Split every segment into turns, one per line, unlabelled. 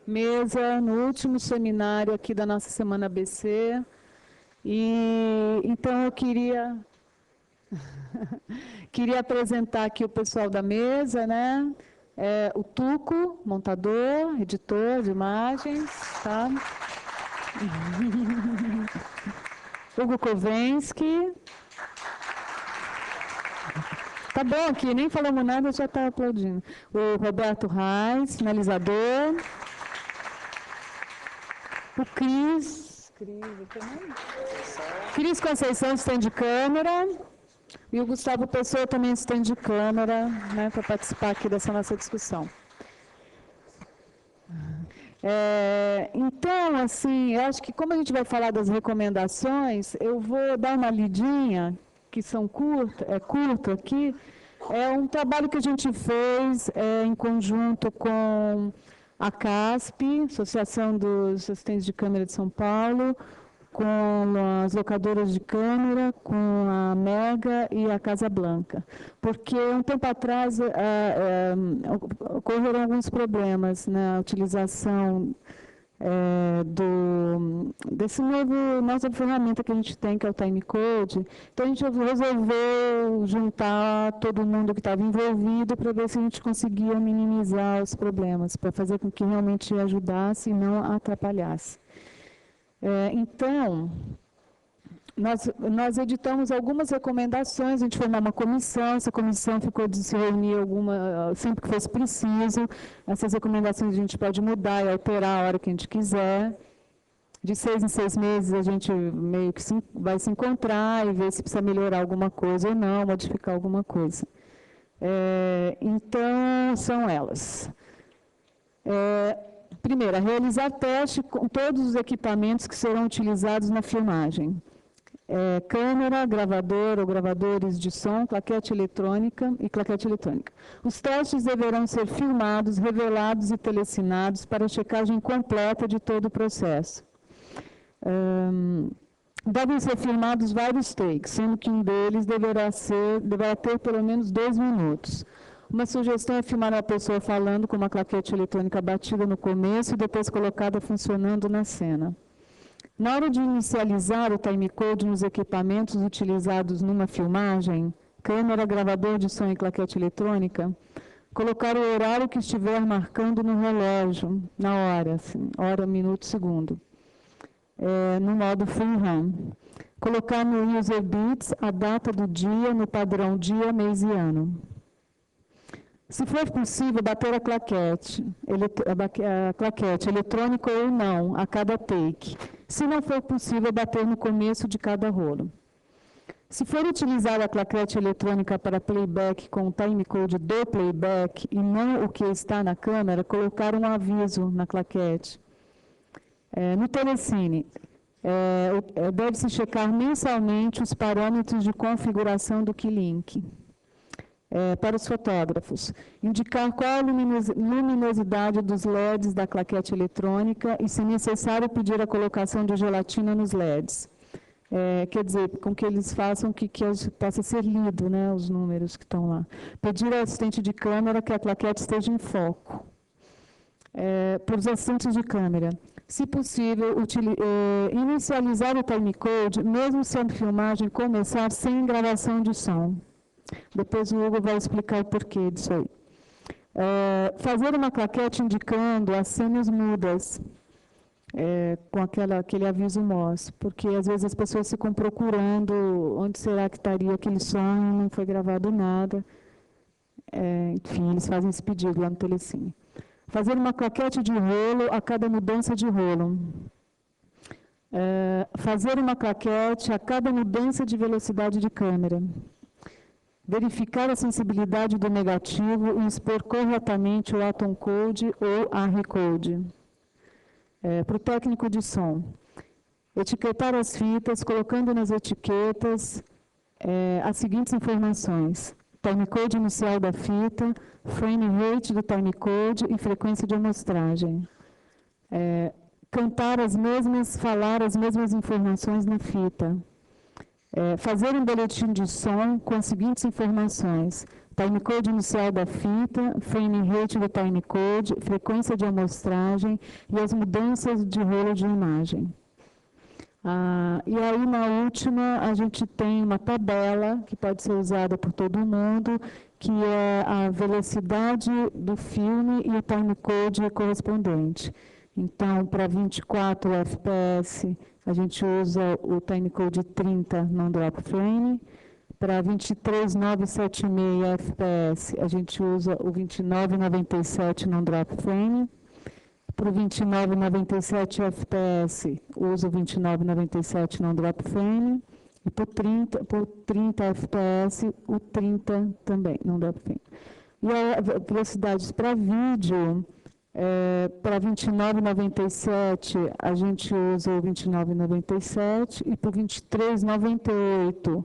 mesa no último seminário aqui da nossa Semana ABC. E então eu queria apresentar aqui o pessoal da mesa, né? O Tuco, montador, editor de imagens, tá? Hugo Kovensky. Tá bom aqui, nem falamos nada, já está aplaudindo. O Roberto Reis, finalizador. O Cris Conceição, assistente de câmera. E o Gustavo Pessoa, também assistente de câmera, né, para participar aqui dessa nossa discussão. Então, assim, eu acho que como a gente vai falar das recomendações, eu vou dar uma lidinha, que são curto aqui. É um trabalho que a gente fez em conjunto com a CASP, Associação dos Assistentes de Câmera de São Paulo, com as locadoras de câmera, com a Mega e a Casa Blanca. Porque um tempo atrás ocorreram alguns problemas na utilização desse nossa ferramenta que a gente tem, que é o Timecode. Então, a gente resolveu juntar todo mundo que estava envolvido para ver se a gente conseguia minimizar os problemas, para fazer com que realmente ajudasse e não atrapalhasse. Então, nós editamos algumas recomendações, a gente formou uma comissão, essa comissão ficou de se reunir sempre que fosse preciso. Essas recomendações a gente pode mudar e alterar a hora que a gente quiser. De 6 em 6 meses a gente meio que vai se encontrar e ver se precisa melhorar alguma coisa ou não, modificar alguma coisa. Então, são elas. Primeiro, realizar teste com todos os equipamentos que serão utilizados na filmagem. Câmera, gravador ou gravadores de som, claquete eletrônica e claquete eletrônica. Os testes deverão ser filmados, revelados e telecinados para a checagem completa de todo o processo. Devem ser filmados vários takes, sendo que um deles deverá ter pelo menos 2 minutos. Uma sugestão é filmar uma pessoa falando com uma claquete eletrônica batida no começo e depois colocada funcionando na cena. Na hora de inicializar o timecode nos equipamentos utilizados numa filmagem, câmera, gravador de som e claquete eletrônica, colocar o horário que estiver marcando no relógio, na hora, assim, hora, minuto, segundo, no modo freehand. Colocar no user beats a data do dia no padrão dia, mês e ano. Se for possível, bater a claquete eletrônica ou não, a cada take. Se não for possível, bater no começo de cada rolo. Se for utilizada a claquete eletrônica para playback com o timecode do playback e não o que está na câmera, colocar um aviso na claquete. No telecine, deve-se checar mensalmente os parâmetros de configuração do Keylink. Para os fotógrafos, indicar qual a luminosidade dos LEDs da claquete eletrônica e, se necessário, pedir a colocação de gelatina nos LEDs. Quer dizer, com que eles façam que possa ser lido, né, os números que estão lá. Pedir ao assistente de câmera que a claquete esteja em foco. Para os assistentes de câmera, se possível, inicializar o timecode, mesmo se a filmagem começar sem gravação de som. Depois o Hugo vai explicar o porquê disso aí. Fazer uma claquete indicando as cenas mudas, com aquele aviso MOS, porque às vezes as pessoas ficam procurando onde será que estaria aquele som e não foi gravado nada. Enfim, eles fazem esse pedido lá no Telecine. Fazer uma claquete de rolo a cada mudança de rolo. Fazer uma claquete a cada mudança de velocidade de câmera. Verificar a sensibilidade do negativo e expor corretamente o atom code ou a recode. Para o técnico de som, etiquetar as fitas, colocando nas etiquetas as seguintes informações: timecode inicial da fita, frame rate do timecode e frequência de amostragem. Falar as mesmas informações na fita. Fazer um boletim de som com as seguintes informações: timecode inicial da fita, frame rate do timecode, frequência de amostragem e as mudanças de rolo de imagem. E aí, na última, a gente tem uma tabela que pode ser usada por todo mundo, que é a velocidade do filme e o timecode correspondente. Então, para 24 FPS, a gente usa o timecode 30 non-drop frame. Para 23.976 FPS, a gente usa o 29.97 non-drop frame. Para o 29.97 FPS, usa o 29.97 non-drop frame. E por 30 FPS, o 30 também non-drop frame. E a velocidades para vídeo, para 29.97, a gente usa o 29.97, e para 23.98,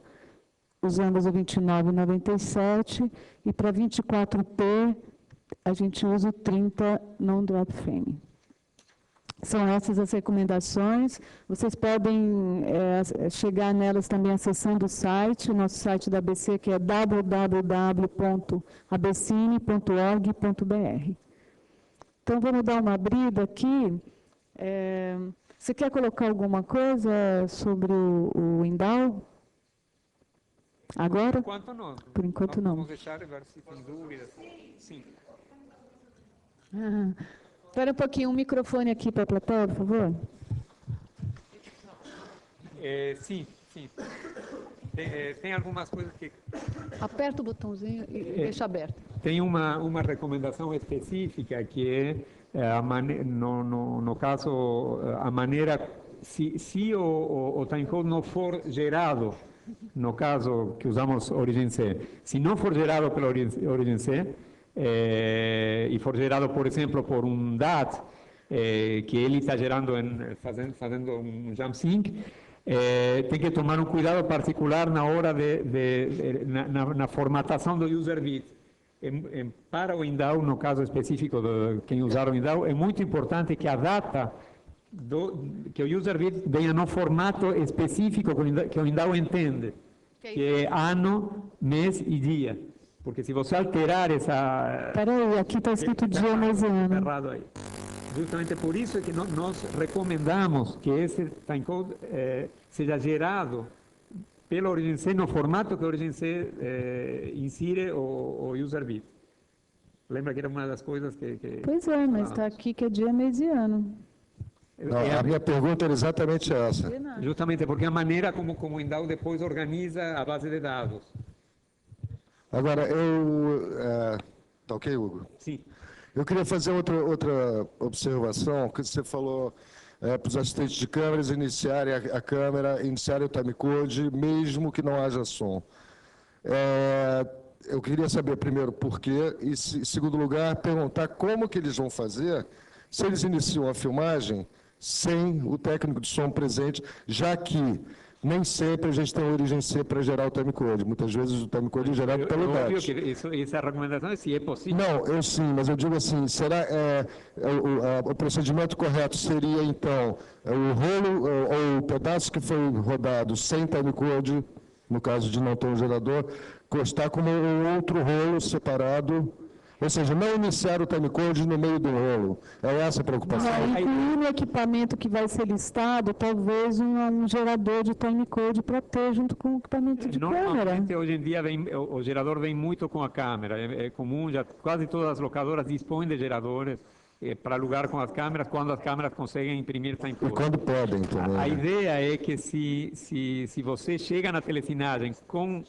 usamos o 29.97, e para 24p, a gente usa o 30 non-drop frame. São essas as recomendações. Vocês podem chegar nelas também acessando o site, o nosso site da ABC, que é www.abcine.org.br. Então, vamos dar uma abrida aqui. Você quer colocar alguma coisa sobre o Windows? Agora?
Por enquanto não.
Por enquanto não.
Vamos deixar e ver se tem dúvidas. Sim.
Espera um pouquinho, um microfone aqui para a plateia, por favor.
Sim. Tem algumas coisas que...
Aperta o botãozinho e deixa aberto.
Tem uma recomendação específica que é, no caso, a maneira... Se o timecode não for gerado, no caso que usamos Origin C, se não for gerado pela Origin C, e for gerado, por exemplo, por um DAT, que ele está gerando, fazendo um jump sync, tem que tomar um cuidado particular na hora na formatação do user bit. Para o Windows, no caso específico de quem usar o Windows, é muito importante que a data que o user bit venha no formato específico que o Windows entende, que é ano, mês e dia. Porque se você alterar essa...
Peraí, aqui está escrito dia, mês e ano.
Errado aí. Justamente por isso é que nós recomendamos que esse timecode seja gerado pela Origin C no formato que a Origin C insere o user bit. Lembra que era uma das coisas que
Pois é, mas está aqui que é dia, mês e ano.
Não, a minha pergunta era exatamente essa.
Justamente porque a maneira como o Windows depois organiza a base de dados.
Agora, tá ok, Hugo?
Sim.
Eu queria fazer outra observação, que você falou para os assistentes de câmeras iniciarem a câmera, iniciarem o timecode, mesmo que não haja som. Eu queria saber, primeiro, por quê, e, em segundo lugar, perguntar como que eles vão fazer se eles iniciam a filmagem sem o técnico de som presente, já que nem sempre a gente tem a Origin C para gerar o timecode. Muitas vezes o timecode é gerado pelo DAT.
Essa recomendação é se é possível.
Não, eu sim, mas eu digo assim, será o procedimento correto seria, então, o rolo ou o pedaço que foi rodado sem timecode, no caso de não ter um gerador, constar como um outro rolo separado, ou seja, não iniciar o timecode no meio do rolo. É essa a preocupação?
Incluir no equipamento que vai ser listado, talvez um gerador de timecode para ter junto com o equipamento de câmera.
Normalmente, hoje em dia, o gerador vem muito com a câmera. É comum, já quase todas as locadoras dispõem de geradores para alugar com as câmeras, quando as câmeras conseguem imprimir timecode.
E quando podem também.
A ideia é que se você chega na telecinagem com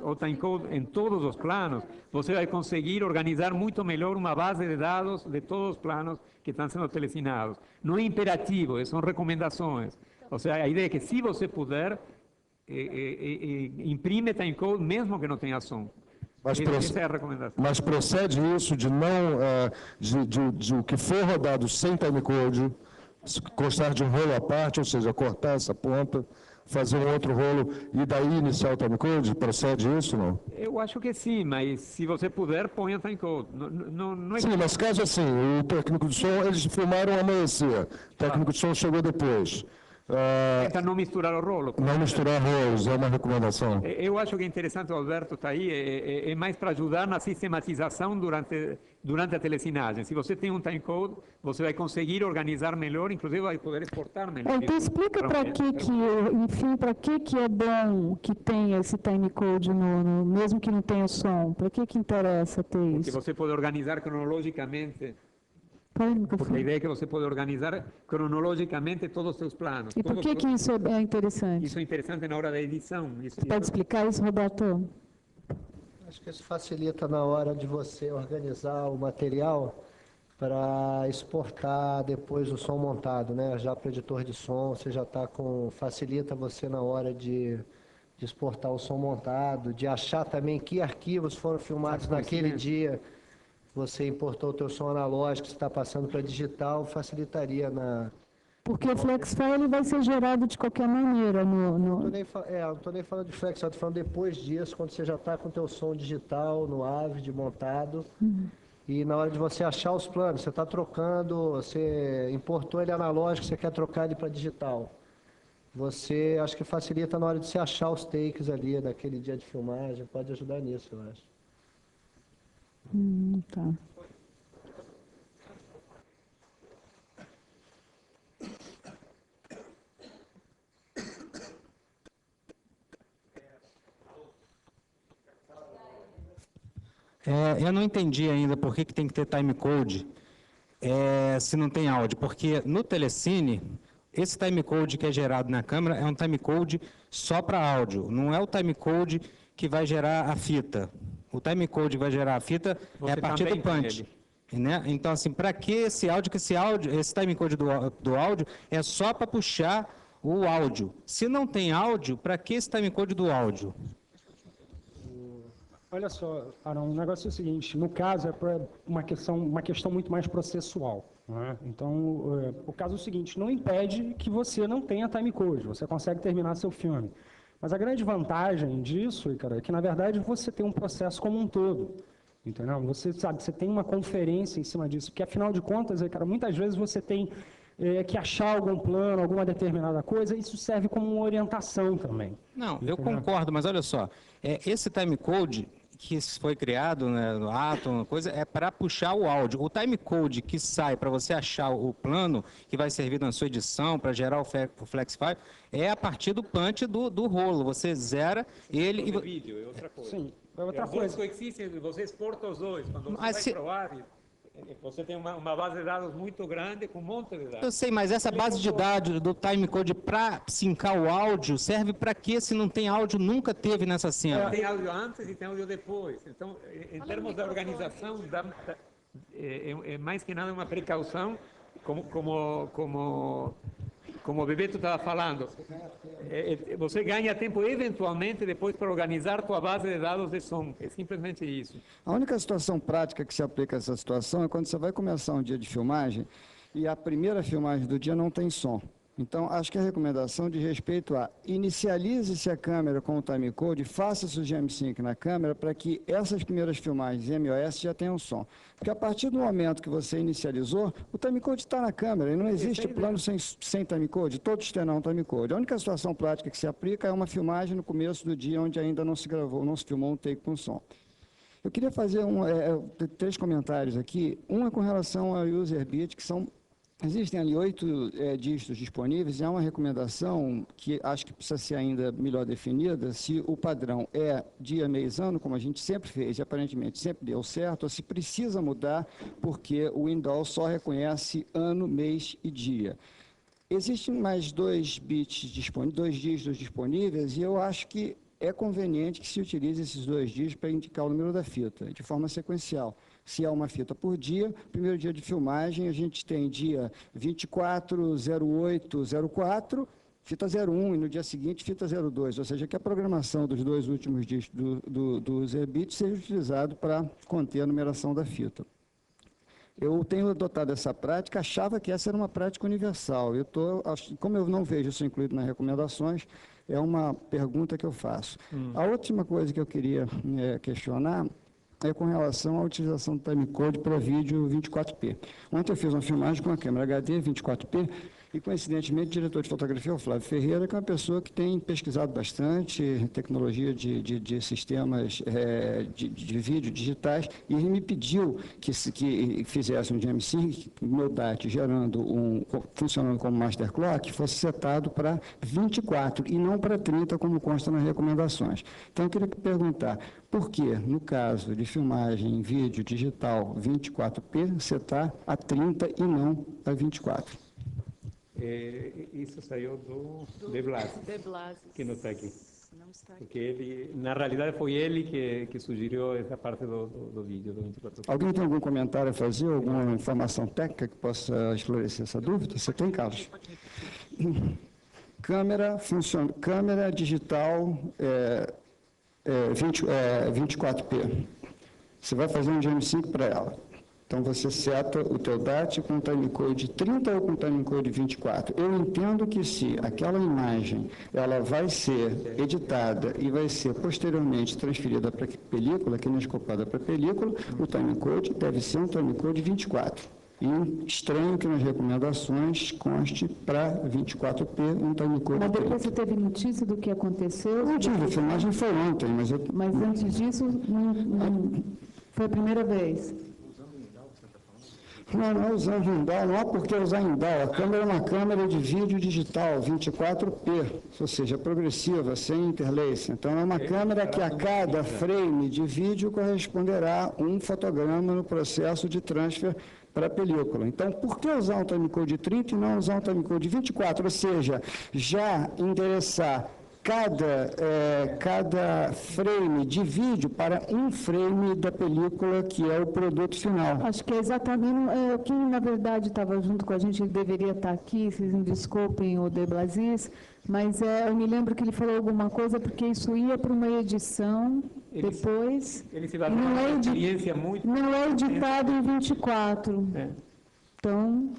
o timecode em todos os planos, você vai conseguir organizar muito melhor uma base de dados de todos os planos que estão sendo telecinados. Não é imperativo, são recomendações. Ou seja, a ideia é que, se você puder, imprime timecode mesmo que não tenha som. Essa é a recomendação.
Mas procede isso de não, de o que for rodado sem timecode, constar de um rolo à parte, ou seja, cortar essa ponta, fazer um outro rolo e daí iniciar o timecode? Procede isso, não?
Eu acho que sim, mas se você puder, ponha timecode. Não é
sim, mas caso assim, o técnico de som, eles filmaram amanhecer, o técnico de som chegou depois.
Tenta não misturar o rolo.
Não misturar rolos, é uma recomendação.
Eu acho que é interessante, o Alberto está aí, é mais para ajudar na sistematização durante a telecinagem. Se você tem um timecode, você vai conseguir organizar melhor, inclusive vai poder exportar melhor.
Então explica para que é bom que tenha esse timecode, mesmo que não tenha som. Para que interessa ter
Porque
isso?
você pode organizar cronologicamente.
Fala no
Porque a
microfone.
ideia é que você pode organizar cronologicamente todos os seus planos.
E por que isso é interessante?
Isso é interessante na hora da edição.
Você pode explicar isso, Roberto?
Acho que isso facilita na hora de você organizar o material para exportar depois o som montado, né? Já para o editor de som, você já está com... facilita você na hora de exportar o som montado, de achar também que arquivos foram filmados naquele dia. Você importou o teu som analógico, você está passando para digital, facilitaria na...
Porque o FlexFile vai ser gerado de qualquer maneira.
Não estou nem falando de flex, estou falando depois disso, quando você já está com o teu som digital no Avid montado. E na hora de você achar os planos, você está trocando, você importou ele analógico, você quer trocar ele para digital. Você, acho que facilita na hora de você achar os takes ali daquele dia de filmagem, pode ajudar nisso, eu acho.
Tá.
Eu não entendi ainda por que tem que ter timecode se não tem áudio, porque no Telecine, esse timecode que é gerado na câmera é um timecode só para áudio, não é o timecode que vai gerar a fita. O timecode que vai gerar a fita é a partir do punch. Né? Então, assim, para que esse áudio? Que esse timecode do áudio é só para puxar o áudio. Se não tem áudio, para que esse timecode do áudio?
Olha só, Arão, o negócio é o seguinte, no caso é para uma questão muito mais processual. Né? Então, o caso é o seguinte, não impede que você não tenha timecode, você consegue terminar seu filme. Mas a grande vantagem disso, cara, é que, na verdade, você tem um processo como um todo. Entendeu? Você sabe, você tem uma conferência em cima disso, porque, afinal de contas, cara, muitas vezes você tem que achar algum plano, alguma determinada coisa, isso serve como uma orientação também.
Não, eu concordo, mas olha só, esse timecode que foi criado, né, no Atom, coisa, é para puxar o áudio. O timecode que sai para você achar o plano que vai servir na sua edição, para gerar o FlexFile, é a partir do punch do rolo. Você zera ele
O vídeo é outra coisa.
Sim, é outra
Os dois
coisa.
coexistem, você exporta os dois. Quando você
Mas
vai para o ar, você tem uma base de dados muito grande com um monte de dados.
Eu sei, mas essa base de dados do timecode para sincar o áudio serve para quê se não tem áudio? Nunca teve nessa cena.
Tem áudio antes e tem áudio depois. Então, em termos da organização, é mais que nada uma precaução, como o Bebeto estava falando. Você ganha tempo, eventualmente, depois para organizar tua base de dados de som. É simplesmente isso.
A única situação prática que se aplica a essa situação é quando você vai começar um dia de filmagem e a primeira filmagem do dia não tem som. Então, acho que a recomendação diz respeito a inicialize-se a câmera com o timecode, faça-se o GM-Sync na câmera para que essas primeiras filmagens MOS já tenham som. Porque a partir do momento que você inicializou, o timecode está na câmera e não existe plano sem timecode, todos terão timecode. A única situação prática que se aplica é uma filmagem no começo do dia onde ainda não se gravou, não se filmou um take com som. Eu queria fazer 3 comentários aqui. Um é com relação ao user bit, que existem ali 8 dígitos disponíveis e há uma recomendação que acho que precisa ser ainda melhor definida, se o padrão é dia, mês, ano, como a gente sempre fez e aparentemente sempre deu certo, ou se precisa mudar porque o Windows só reconhece ano, mês e dia. Existem mais 2 dígitos disponíveis e eu acho que é conveniente que se utilize esses 2 dígitos para indicar o número da fita, de forma sequencial. Se há uma fita por dia, primeiro dia de filmagem, a gente tem dia 24, 08, 04, fita 01, e no dia seguinte, fita 02. Ou seja, que a programação dos 2 últimos dígitos do user bit seja utilizado para conter a numeração da fita. Eu tenho adotado essa prática, achava que essa era uma prática universal. Como eu não vejo isso incluído nas recomendações, é uma pergunta que eu faço. A última coisa que eu queria questionar é com relação à utilização do timecode para vídeo 24p. Ontem eu fiz uma filmagem com a câmera HD 24p E, coincidentemente, o diretor de fotografia é o Flávio Ferreira, que é uma pessoa que tem pesquisado bastante tecnologia de sistemas de vídeo digitais, e ele me pediu que fizesse um GM5, meu DAT gerando funcionando como master clock, fosse setado para 24 e não para 30, como consta nas recomendações. Então, eu queria perguntar, por que, no caso de filmagem em vídeo digital 24p, setar a 30 e não a 24?
Isso saiu do De Blas, que não está aqui.
Não está aqui.
Porque ele, na realidade, foi ele que sugeriu essa parte do vídeo, do 24.
Alguém tem algum comentário a fazer, alguma informação técnica que possa esclarecer essa dúvida? Você tem, Carlos? Câmera digital 24p. Você vai fazer um GM5 para ela. Então, você seta o teu DAT com timecode 30 ou com timecode 24. Eu entendo que se aquela imagem ela vai ser editada e vai ser posteriormente transferida para a película, kinescopada para a película, o timecode deve ser um timecode 24. E estranho que nas recomendações conste para 24p um timecode 30.
Mas depois você teve notícia do que aconteceu?
Eu tive, a filmagem foi ontem, mas eu...
Mas antes disso, não foi a primeira vez?
Não é usando indal, não há por que usar indal. A câmera é uma câmera de vídeo digital, 24p, ou seja, progressiva, sem interlace. Então, é uma câmera que a cada frame de vídeo corresponderá um fotograma no processo de transfer para a película. Então, por que usar um timecode 30 e não usar um timecode 24? Ou seja, já endereçar cada frame de vídeo para um frame da película, que é o produto final.
Acho que é exatamente quem, na verdade, estava junto com a gente, ele deveria estar aqui, vocês me desculpem, o De Blasis, mas eu me lembro que ele falou alguma coisa, porque isso ia para uma edição depois,
ele se baseou numa experiência muito...
Não é editado em 24. Então...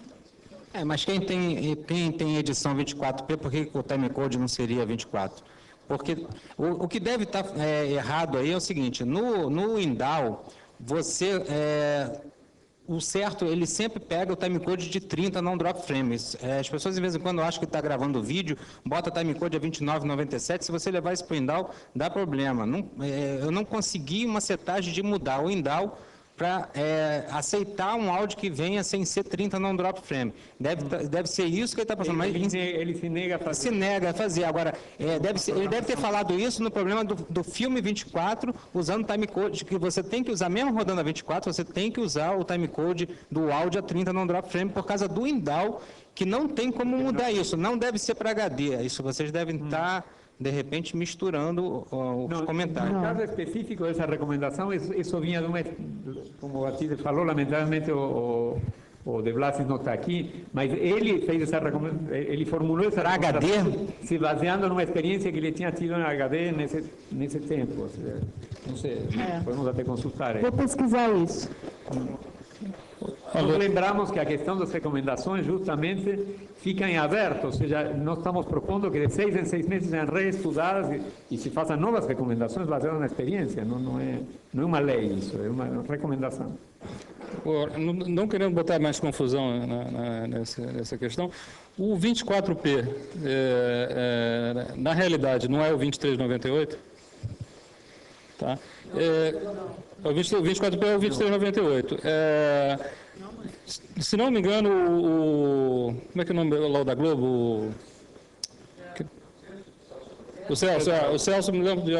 Mas quem tem edição 24p, por que o timecode não seria 24? Porque o que deve estar errado aí é o seguinte, no indal, o certo, ele sempre pega o timecode de 30, não drop frames. As pessoas, de vez em quando, acham que está gravando o vídeo, bota timecode a 29,97, se você levar isso para o indal, dá problema. Eu não consegui uma setagem de mudar o indal para aceitar um áudio que venha sem ser 30 não drop frame. Deve ser isso que ele está passando.
Ele se nega a fazer.
Se nega a fazer. Agora, ele deve ter falado isso no problema do filme 24, usando timecode, que você tem que usar, mesmo rodando a 24, você tem que usar o timecode do áudio a 30 não drop frame, por causa do indal, que não tem como mudar isso. Não deve ser para HD. Isso vocês devem estar... de repente, misturando os comentários.
No caso específico dessa recomendação, isso vinha de uma, como o Artide falou, lamentavelmente o De Blasis não está aqui, mas ele fez essa recomendação, ele formulou essa recomendação se baseando numa experiência que ele tinha tido na HD nesse tempo. Não sei, podemos até consultar.
Vou pesquisar isso.
Nós lembramos que a questão das recomendações justamente fica em aberto, ou seja, nós estamos propondo que de 6 em 6 meses sejam reestudadas e se façam novas recomendações baseadas na experiência, não é uma lei isso, é uma recomendação.
Não querendo botar mais confusão nessa questão, o 24p, na realidade, não é o 2398? Tá? O 24p é o 2398. Se não me engano, como é que é o nome lá da Globo? O Celso me lembro de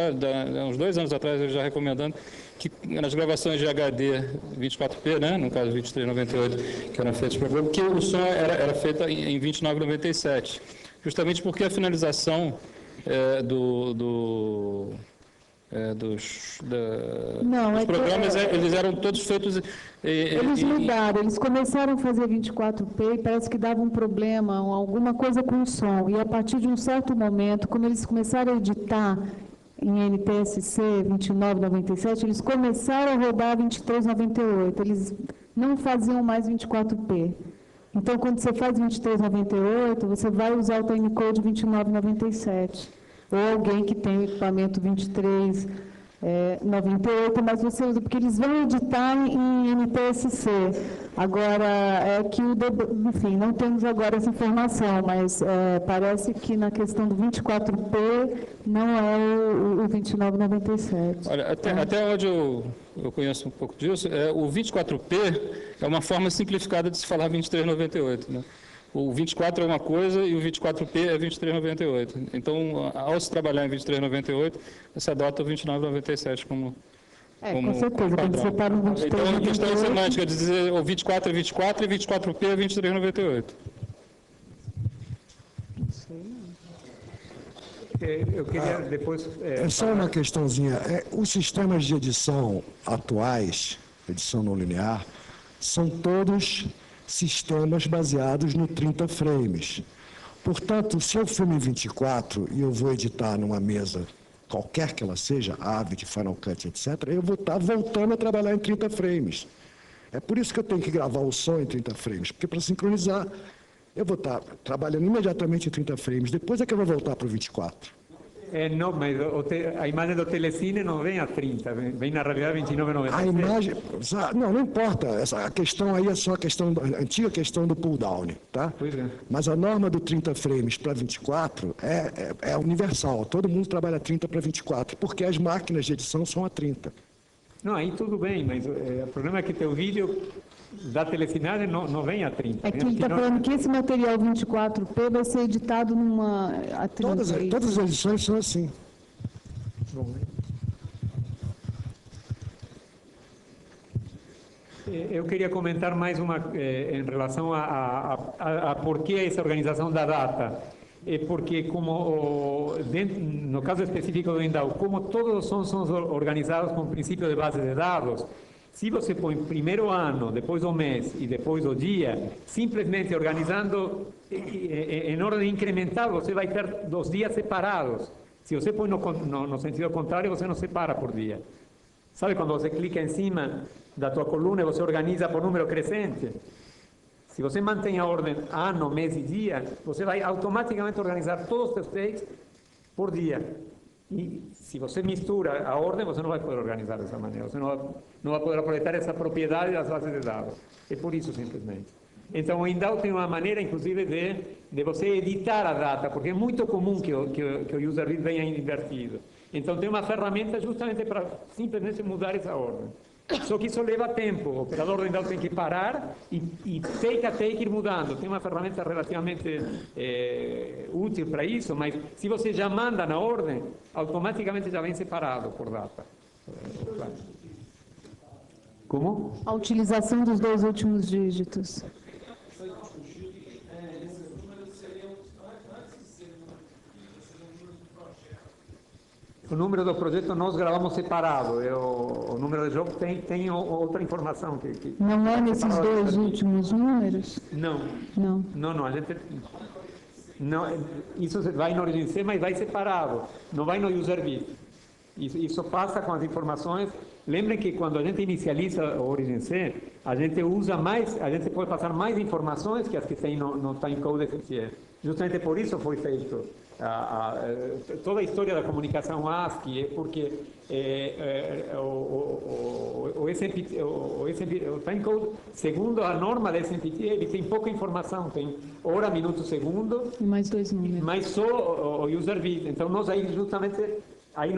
uns 2 anos atrás, ele já recomendando que nas gravações de HD 24p, né, no caso 2398, que eram feitas para a Globo, que o som era feito em 2997, justamente porque a finalização dos programas, eles eram todos feitos...
Eles mudaram, eles começaram a fazer 24p e parece que dava um problema, alguma coisa com o som. E a partir de um certo momento, como eles começaram a editar em NTSC 2997, eles começaram a rodar 2398. Eles não faziam mais 24p. Então, quando você faz 2398, você vai usar o timecode 2997. Ou alguém que tem o equipamento 23 98, mas você usa, porque eles vão editar em NTSC. Agora, enfim, não temos agora essa informação, mas parece que na questão do 24P não é o 2997.
Olha, até onde eu conheço um pouco disso, o 24P é uma forma simplificada de se falar 2398, né? O 24 é uma coisa e o 24P é 2398. Então, ao se trabalhar em 2398, se adota o 2997 como
com certeza, quando você está no 2398...
Então, a questão semântica de dizer o 24 é 24 e 24P é 2398.
Eu queria depois...
É só uma questãozinha. Os sistemas de edição atuais, edição não linear, são todos sistemas baseados no 30 frames. Portanto, se eu filmo em 24 e eu vou editar numa mesa, qualquer que ela seja, Avid, Final Cut, etc., eu vou estar voltando a trabalhar em 30 frames. É por isso que eu tenho que gravar o som em 30 frames, porque para sincronizar, eu vou estar trabalhando imediatamente em 30 frames, depois é que eu vou voltar para o 24.
Não, mas a imagem do Telecine não vem a 30, vem na realidade 29,97.
A imagem... Não importa. A questão aí é só a antiga questão do pull-down, tá?
Pois é.
Mas a norma do 30 frames para 24 é universal. Todo mundo trabalha 30 para 24, porque as máquinas de edição são a 30.
Não, aí tudo bem, mas o problema é que teu vídeo da Telecine não vem a 30.
É que ele está falando que esse material 24P vai ser editado numa a 30.
Todas as edições são assim.
Bom, eu queria comentar mais em relação a por que essa organização da data. Porque, no caso específico do Indau, como todos são organizados com o princípio de base de dados, se você põe primeiro ano, depois o mês e depois o dia, simplesmente organizando em ordem incremental, você vai ter 2 dias separados. Se você põe no sentido contrário, você não separa por dia. Sabe quando você clica em cima da tua coluna e você organiza por número crescente? Se você mantém a ordem ano, mês e dia, você vai automaticamente organizar todos os seus takes por dia. E se você mistura a ordem, você não vai poder organizar dessa maneira. Você não vai poder aproveitar essa propriedade das bases de dados. É por isso, simplesmente. Então, o Indau tem uma maneira, inclusive, de você editar a data, porque é muito comum que o user read venha invertido. Então, tem uma ferramenta justamente para simplesmente mudar essa ordem. Só que isso leva tempo, o operador do Indau tem que parar e take a take ir mudando. Tem uma ferramenta relativamente útil para isso, mas se você já manda na ordem, automaticamente já vem separado por data. Como?
A utilização dos 2 últimos dígitos.
O número do projeto nós gravamos separado. O número de jogo tem outra informação.
Não é nesses 2 últimos números?
Não.
Não.
A gente... Não, isso vai no Origin C, mas vai separado. Não vai no user bit. Isso passa com as informações. Lembrem que quando a gente inicializa o Origin C, a gente pode passar mais informações que as que tem no timecode SFE. Justamente por isso foi feito toda a história da comunicação ASCII, porque o timecode, segundo a norma da SMPT, ele tem pouca informação, tem hora, minuto, segundo,
e mais 2 números.
Mas só o user bit. Então, nós aí justamente... Aí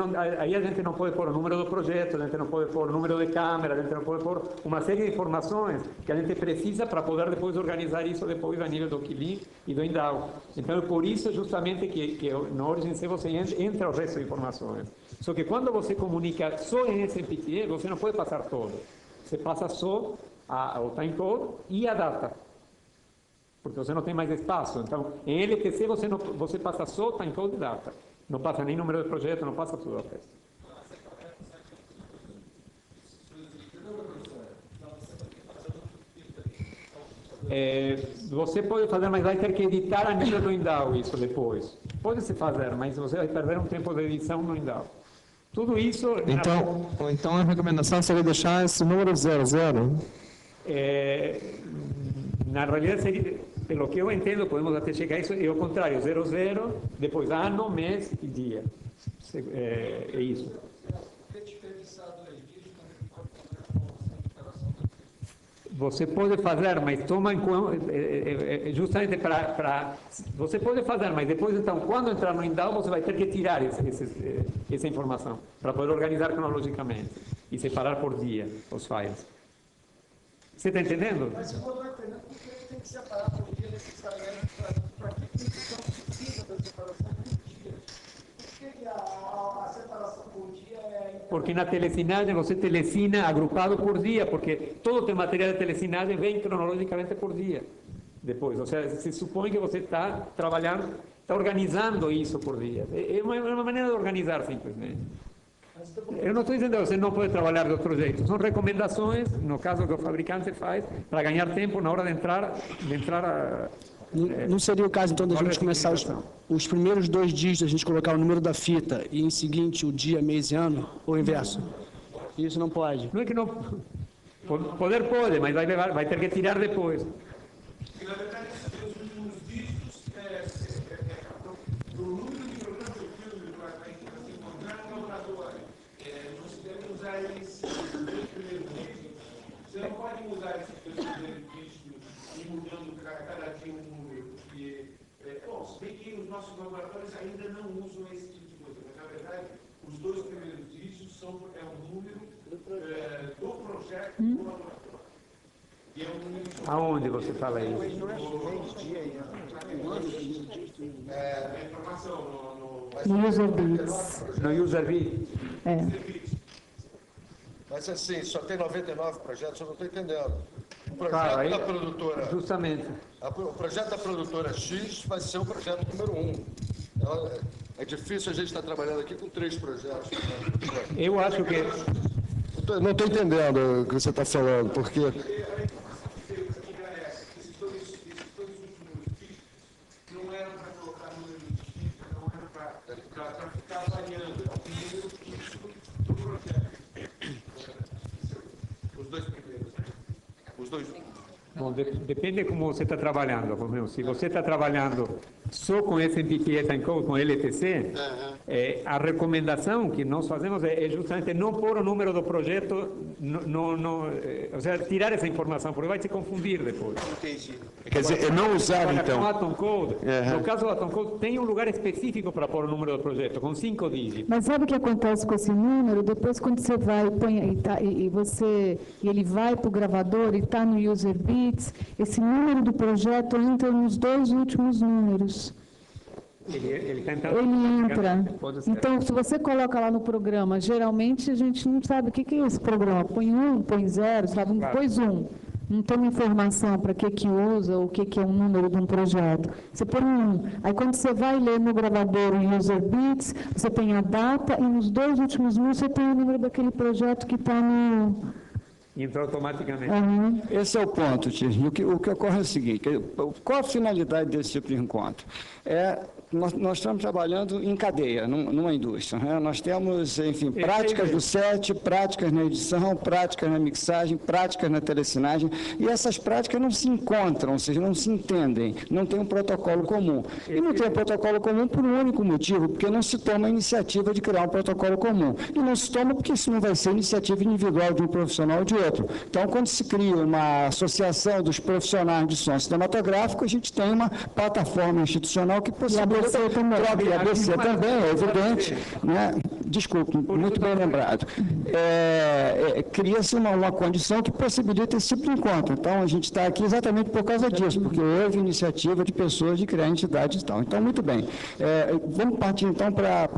a gente não pode pôr o número do projeto, a gente não pode pôr o número de câmera, a gente não pode pôr uma série de informações que a gente precisa para poder depois organizar isso depois a nível do Kili e do Indau. Então é por isso justamente que no Origin C você entra o resto de informações. Só que quando você comunica só em SMPTE, você não pode passar todo. Você passa só o timecode e a data. Porque você não tem mais espaço. Então, em LTC você passa só timecode e data. Não passa nem número de projeto, não passa tudo a festa. Você pode fazer, mas vai ter que editar a nível do Indau isso depois. Pode-se fazer, mas você vai perder um tempo de edição no Indau. Tudo isso...
Então a recomendação seria deixar esse número 00?
Na realidade, seria... Pelo que eu entendo, podemos até chegar a isso, é o contrário, 00, depois ano, mês e dia. É isso. Você pode fazer, mas toma em conta, justamente você pode fazer, mas depois, então, quando entrar no INDAO, você vai ter que tirar essa informação, para poder organizar cronologicamente e separar por dia os files. Você está entendendo?
Mas eu não estou entendendo porque tem que separar por dia necessariamente, para que então precisa da separação por dia? Por que a separação por dia é...
Porque na telecinagem você telecina agrupado por dia, porque todo o teu material de telecinagem vem cronologicamente por dia. Depois, ou seja, se supõe que você está trabalhando, está organizando isso por dia. É uma maneira de organizar, simplesmente. Eu não estou dizendo que você não pode trabalhar de outro jeito. São recomendações, no caso que o fabricante faz, para ganhar tempo na hora de entrar
Não seria o caso, então, da gente começar os primeiros 2 dígitos, a gente colocar o número da fita e, em seguinte, o dia, mês e ano, ou o inverso? Isso não pode.
Não é que não... Poder pode, mas vai ter que tirar depois.
Na verdade, os últimos dígitos do número de programas do filme para encontrar no laboratório. Nós devemos usar esses 2 primeiros dígitos. Você não pode mudar esses 2 primeiros dígitos e mudando cada dia um número, porque, se bem que os nossos laboratórios ainda não usam esse tipo de coisa, mas na verdade, os 2 primeiros dígitos é o número do projeto do laboratório. E é um número só.
Aonde você fala isso?
A informação
No UserBeats.
No UserBeats?
Mas assim, só tem 99 projetos, eu não estou entendendo. O projeto
Claro, aí,
da produtora...
Justamente.
O projeto da produtora X vai ser o projeto número 1. É difícil a gente estar trabalhando aqui com 3 projetos.
Eu acho que...
Não estou entendendo o que você está falando, porque...
esses dois últimos dígitos não eram para colocar número de dígito, não eram para ficar variando. É o número fixo do projeto. Os 2 primeiros, né? Os 2 últimos.
Bom, depende de como você está trabalhando. Por exemplo, se você está trabalhando só com SMPT Timecode, com LTC, a recomendação que nós fazemos é justamente não pôr o número do projeto, ou seja, tirar essa informação, porque vai se confundir depois.
Entendi.
Quer dizer, é não usar, então.
Com Atom Code, no caso do Atom Code, tem um lugar específico para pôr o número do projeto, com 5 dígitos.
Mas sabe o que acontece com esse número? Depois, quando você vai e ele vai para o gravador e está no UserBeats, esse número do projeto entra nos 2 últimos números.
Ele
entra. Então, se você coloca lá no programa, geralmente a gente não sabe o que é esse programa. Põe 1, põe 0, sabe? Pôs 1. Não tem uma informação para que usa, ou o que é um número de um projeto. Você põe 1. Aí, quando você vai ler no gravador o UserBeats, você tem a data e nos 2 últimos números você tem o número daquele projeto que está no...
Entra automaticamente.
Esse é o ponto, Tirrinho. O que ocorre é o seguinte, qual a finalidade desse tipo de encontro? Nós estamos trabalhando em cadeia, numa indústria. Né? Nós temos, enfim, práticas do set, práticas na edição, práticas na mixagem, práticas na telecinagem, e essas práticas não se encontram, ou seja, não se entendem, não tem um protocolo comum. E não tem um protocolo comum por um único motivo, porque não se toma a iniciativa de criar um protocolo comum. E não se toma porque isso não vai ser iniciativa individual de um profissional ou de outro. Então, quando se cria uma associação dos profissionais de som cinematográfico, a gente tem uma plataforma institucional que possibilita... E a ABC também, é evidente. Né? Desculpe, muito bem lembrado. Cria-se uma condição que possibilita esse tipo de encontro. Então, a gente está aqui exatamente por causa disso, porque houve iniciativa de pessoas de criar entidades e tal. Então, muito bem. Vamos partir, então, para...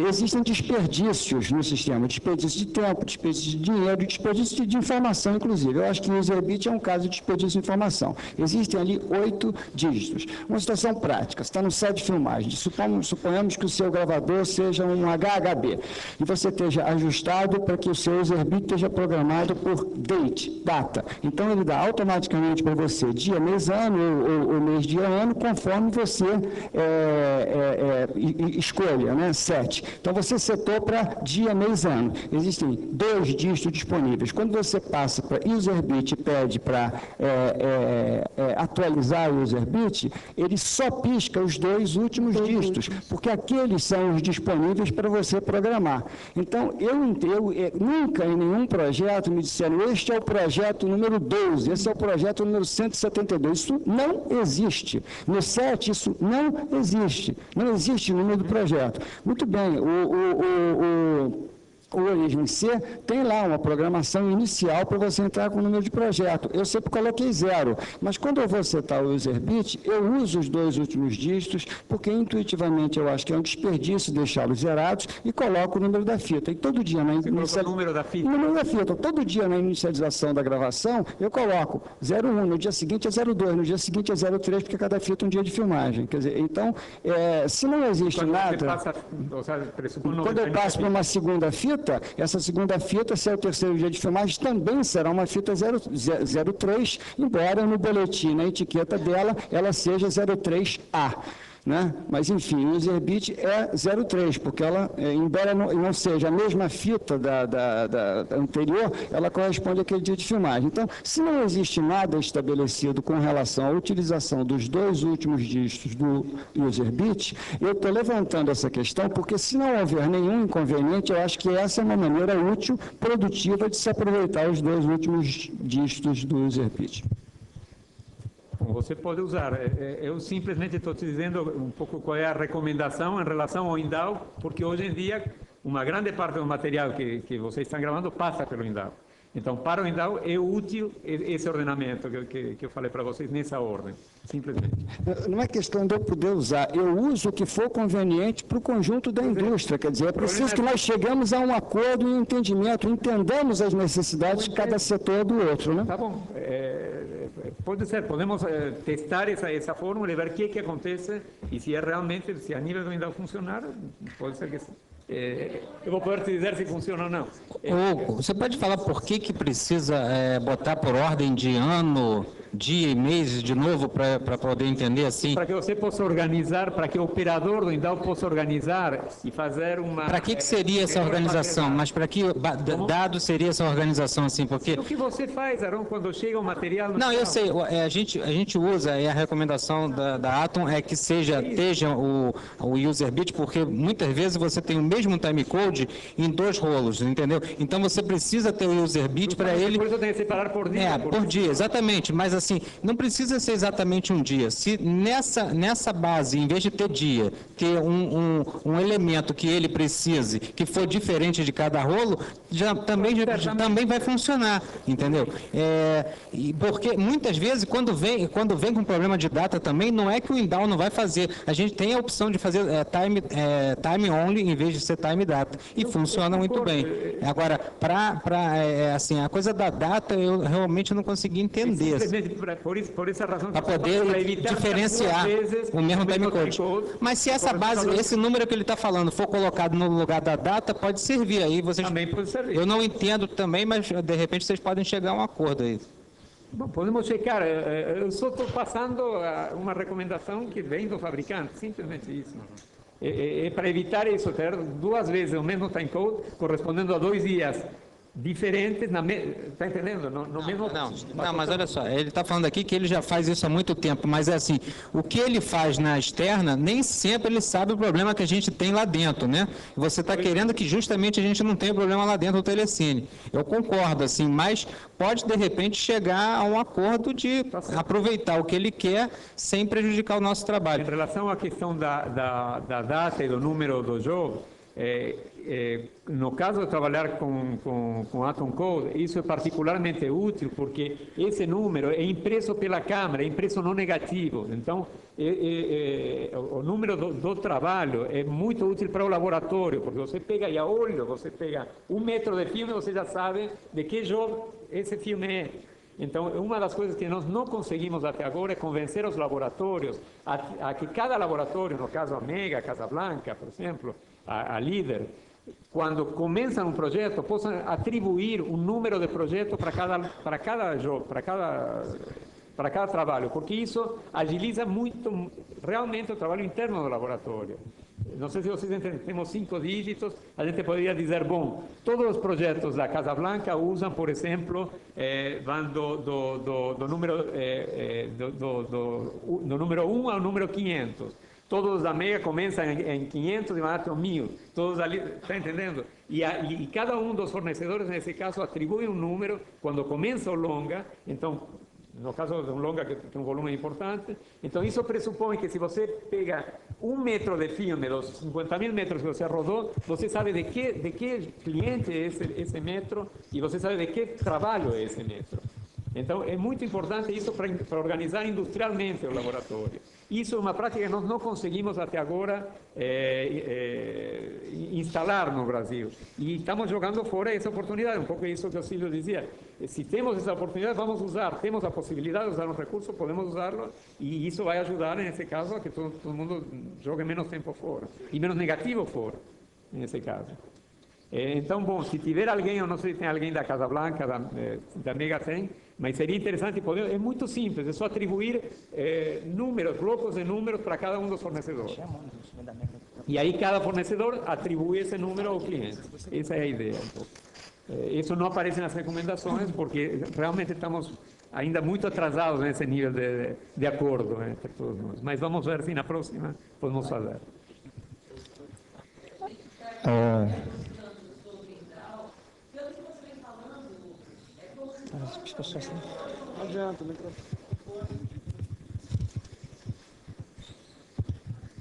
Existem desperdícios no sistema, desperdício de tempo, desperdício de dinheiro, desperdício de informação, inclusive. Eu acho que o UserBeat é um caso de desperdício de informação. Existem ali 8 dígitos. Uma situação prática, você está no set de filmagem, suponhamos que o seu gravador seja um HHB, e você esteja ajustado para que o seu UserBeat esteja programado por data. Então, ele dá automaticamente para você dia, mês, ano, ou mês, dia, ano, conforme você escolha, né? Set. Então, você setou para dia, mês, ano. Existem 2 dígitos disponíveis. Quando você passa para UserBeat e pede para atualizar o UserBeat, ele só pisca os 2 últimos dígitos, porque aqueles são os disponíveis para você programar. programar. Então, nunca em nenhum projeto me disseram, este é o projeto número 12, esse é o projeto número 172. Isso não existe. No SET, isso não existe. Não existe o número do projeto. Muito bem, o Origem C tem lá uma programação inicial para você entrar com o número de projeto. Eu sempre coloquei 0, mas quando eu vou setar o userbit, eu uso os 2 últimos dígitos, porque intuitivamente eu acho que é um desperdício deixá-los zerados e coloco o número da fita. E todo dia na
o número da fita.
O número da fita. Todo dia na inicialização da gravação, eu coloco 01, no dia seguinte é 02, no dia seguinte é 03, porque cada fita é um dia de filmagem. Quer dizer, então, se não existe nada... Quando eu passo para uma segunda fita, essa segunda fita, se é o terceiro dia de filmagem, também será uma fita 03, embora no boletim, na etiqueta dela, ela seja 03A. Né? Mas, enfim, o userbit é 03, porque ela, embora não seja a mesma fita da anterior, ela corresponde àquele dia de filmagem. Então, se não existe nada estabelecido com relação à utilização dos 2 últimos dígitos do userbit, eu estou levantando essa questão, porque se não houver nenhum inconveniente, eu acho que essa é uma maneira útil, produtiva, de se aproveitar os 2 últimos dígitos do userbit.
Bom, você pode usar. Eu simplesmente estou te dizendo um pouco qual é a recomendação em relação ao INDAO, porque hoje em dia uma grande parte do material que vocês estão gravando passa pelo INDAO. Então, para o INDAO é útil esse ordenamento que eu falei para vocês nessa ordem, simplesmente.
Não é questão de eu poder usar, eu uso o que for conveniente para o conjunto da indústria, quer dizer, é preciso que nós chegamos a um acordo e um entendimento, entendamos as necessidades de cada setor do outro, né?
Tá bom. Pode ser, podemos testar essa fórmula e ver o que acontece e se é realmente, se a nível do INDAO funcionar, pode ser que sim. Eu vou poder te dizer se funciona ou não.
Hugo, você pode falar por que precisa botar por ordem de ano, dia e mês de novo para poder entender assim?
Para que você possa organizar, para que o operador do INDAO possa organizar e fazer uma...
Para que seria essa organização? Mas para que dado seria essa organização assim? Porque...
O que você faz, Aron, quando chega o material...
Não, eu sei, a gente usa, a recomendação da Atom é que esteja o userbit, porque muitas vezes você tem o mesmo timecode em 2 rolos, entendeu? Então você precisa ter o userbit para ele...
Por isso tem que separar por dia.
Por dia, exatamente, mas assim, não precisa ser exatamente um dia. Se nessa base, em vez de ter dia, ter um elemento que ele precise, que for diferente de cada rolo, também vai funcionar, entendeu? Porque muitas vezes, quando vem com problema de data também, não é que o INDAO não vai fazer. A gente tem a opção de fazer time only em vez de ser time data. E funciona muito bem. Agora, assim, a coisa da data, eu realmente não consegui entender.
Por essa razão...
Para poder diferenciar o mesmo timecode. Mas se essa base, esse número que ele está falando, for colocado no lugar da data, pode servir. Aí vocês...
Também pode servir.
Eu não entendo também, mas de repente vocês podem chegar a um acordo aí.
Bom, podemos checar. Eu só estou passando uma recomendação que vem do fabricante, simplesmente isso. Para evitar isso, ter 2 vezes o mesmo timecode, correspondendo a 2 dias diferentes, está entendendo?
Não, mas olha só, ele está falando aqui que ele já faz isso há muito tempo, mas é assim, o que ele faz na externa, nem sempre ele sabe o problema que a gente tem lá dentro, né? Você está querendo que justamente a gente não tenha problema lá dentro do Telecine. Eu concordo, assim, mas pode, de repente, chegar a um acordo de aproveitar o que ele quer sem prejudicar o nosso trabalho.
Em relação à questão da data e do número do jogo, no caso de trabalhar com Atom Code, isso é particularmente útil porque esse número é impresso pela câmera, é impresso no negativo. Então, o número do trabalho é muito útil para o laboratório, porque você pega e a olho, você pega 1 metro de filme, você já sabe de que jogo esse filme é. Então, uma das coisas que nós não conseguimos até agora é convencer os laboratórios a que cada laboratório, no caso a Mega, a Casablanca, por exemplo, a Líder, quando começam um projeto, possam atribuir um número de projeto para cada jogo, para cada trabalho, porque isso agiliza muito, realmente, o trabalho interno do laboratório. Não sei se vocês entendem, temos 5 dígitos, a gente poderia dizer, bom, todos os projetos da Casablanca usam, por exemplo, vão do número 1 ao número 500. Todos da Mega começam em 500 e vão até 1000. Todos ali, está entendendo? E cada um dos fornecedores, nesse caso, atribui um número quando começa o longa. Então, no caso de um longa que tem um volume importante, então isso pressupõe que se você pega 1 metro de filme dos 50.000 metros que você rodou, você sabe de que cliente é esse metro e você sabe de que trabalho é esse metro. Então, é muito importante isso para organizar industrialmente o laboratório. Isso é uma prática que nós não conseguimos até agora instalar no Brasil. E estamos jogando fora essa oportunidade, um pouco isso que o Silvio dizia. Se temos essa oportunidade, vamos usar. Temos a possibilidade de usar um recurso, podemos usá-lo, e isso vai ajudar, nesse caso, a que todo mundo jogue menos tempo fora. E menos negativo fora, nesse caso. Então, bom, se tiver alguém, eu não sei se tem alguém da Casa Blanca, da Mega tem, mas seria interessante poder, é muito simples, é só atribuir números, blocos de números para cada um dos fornecedores. E aí cada fornecedor atribui esse número ao cliente. Essa é a ideia. Isso não aparece nas recomendações, porque realmente estamos ainda muito atrasados nesse nível de acordo entre todos nós. Mas vamos ver se na próxima podemos fazer.
Não adianta,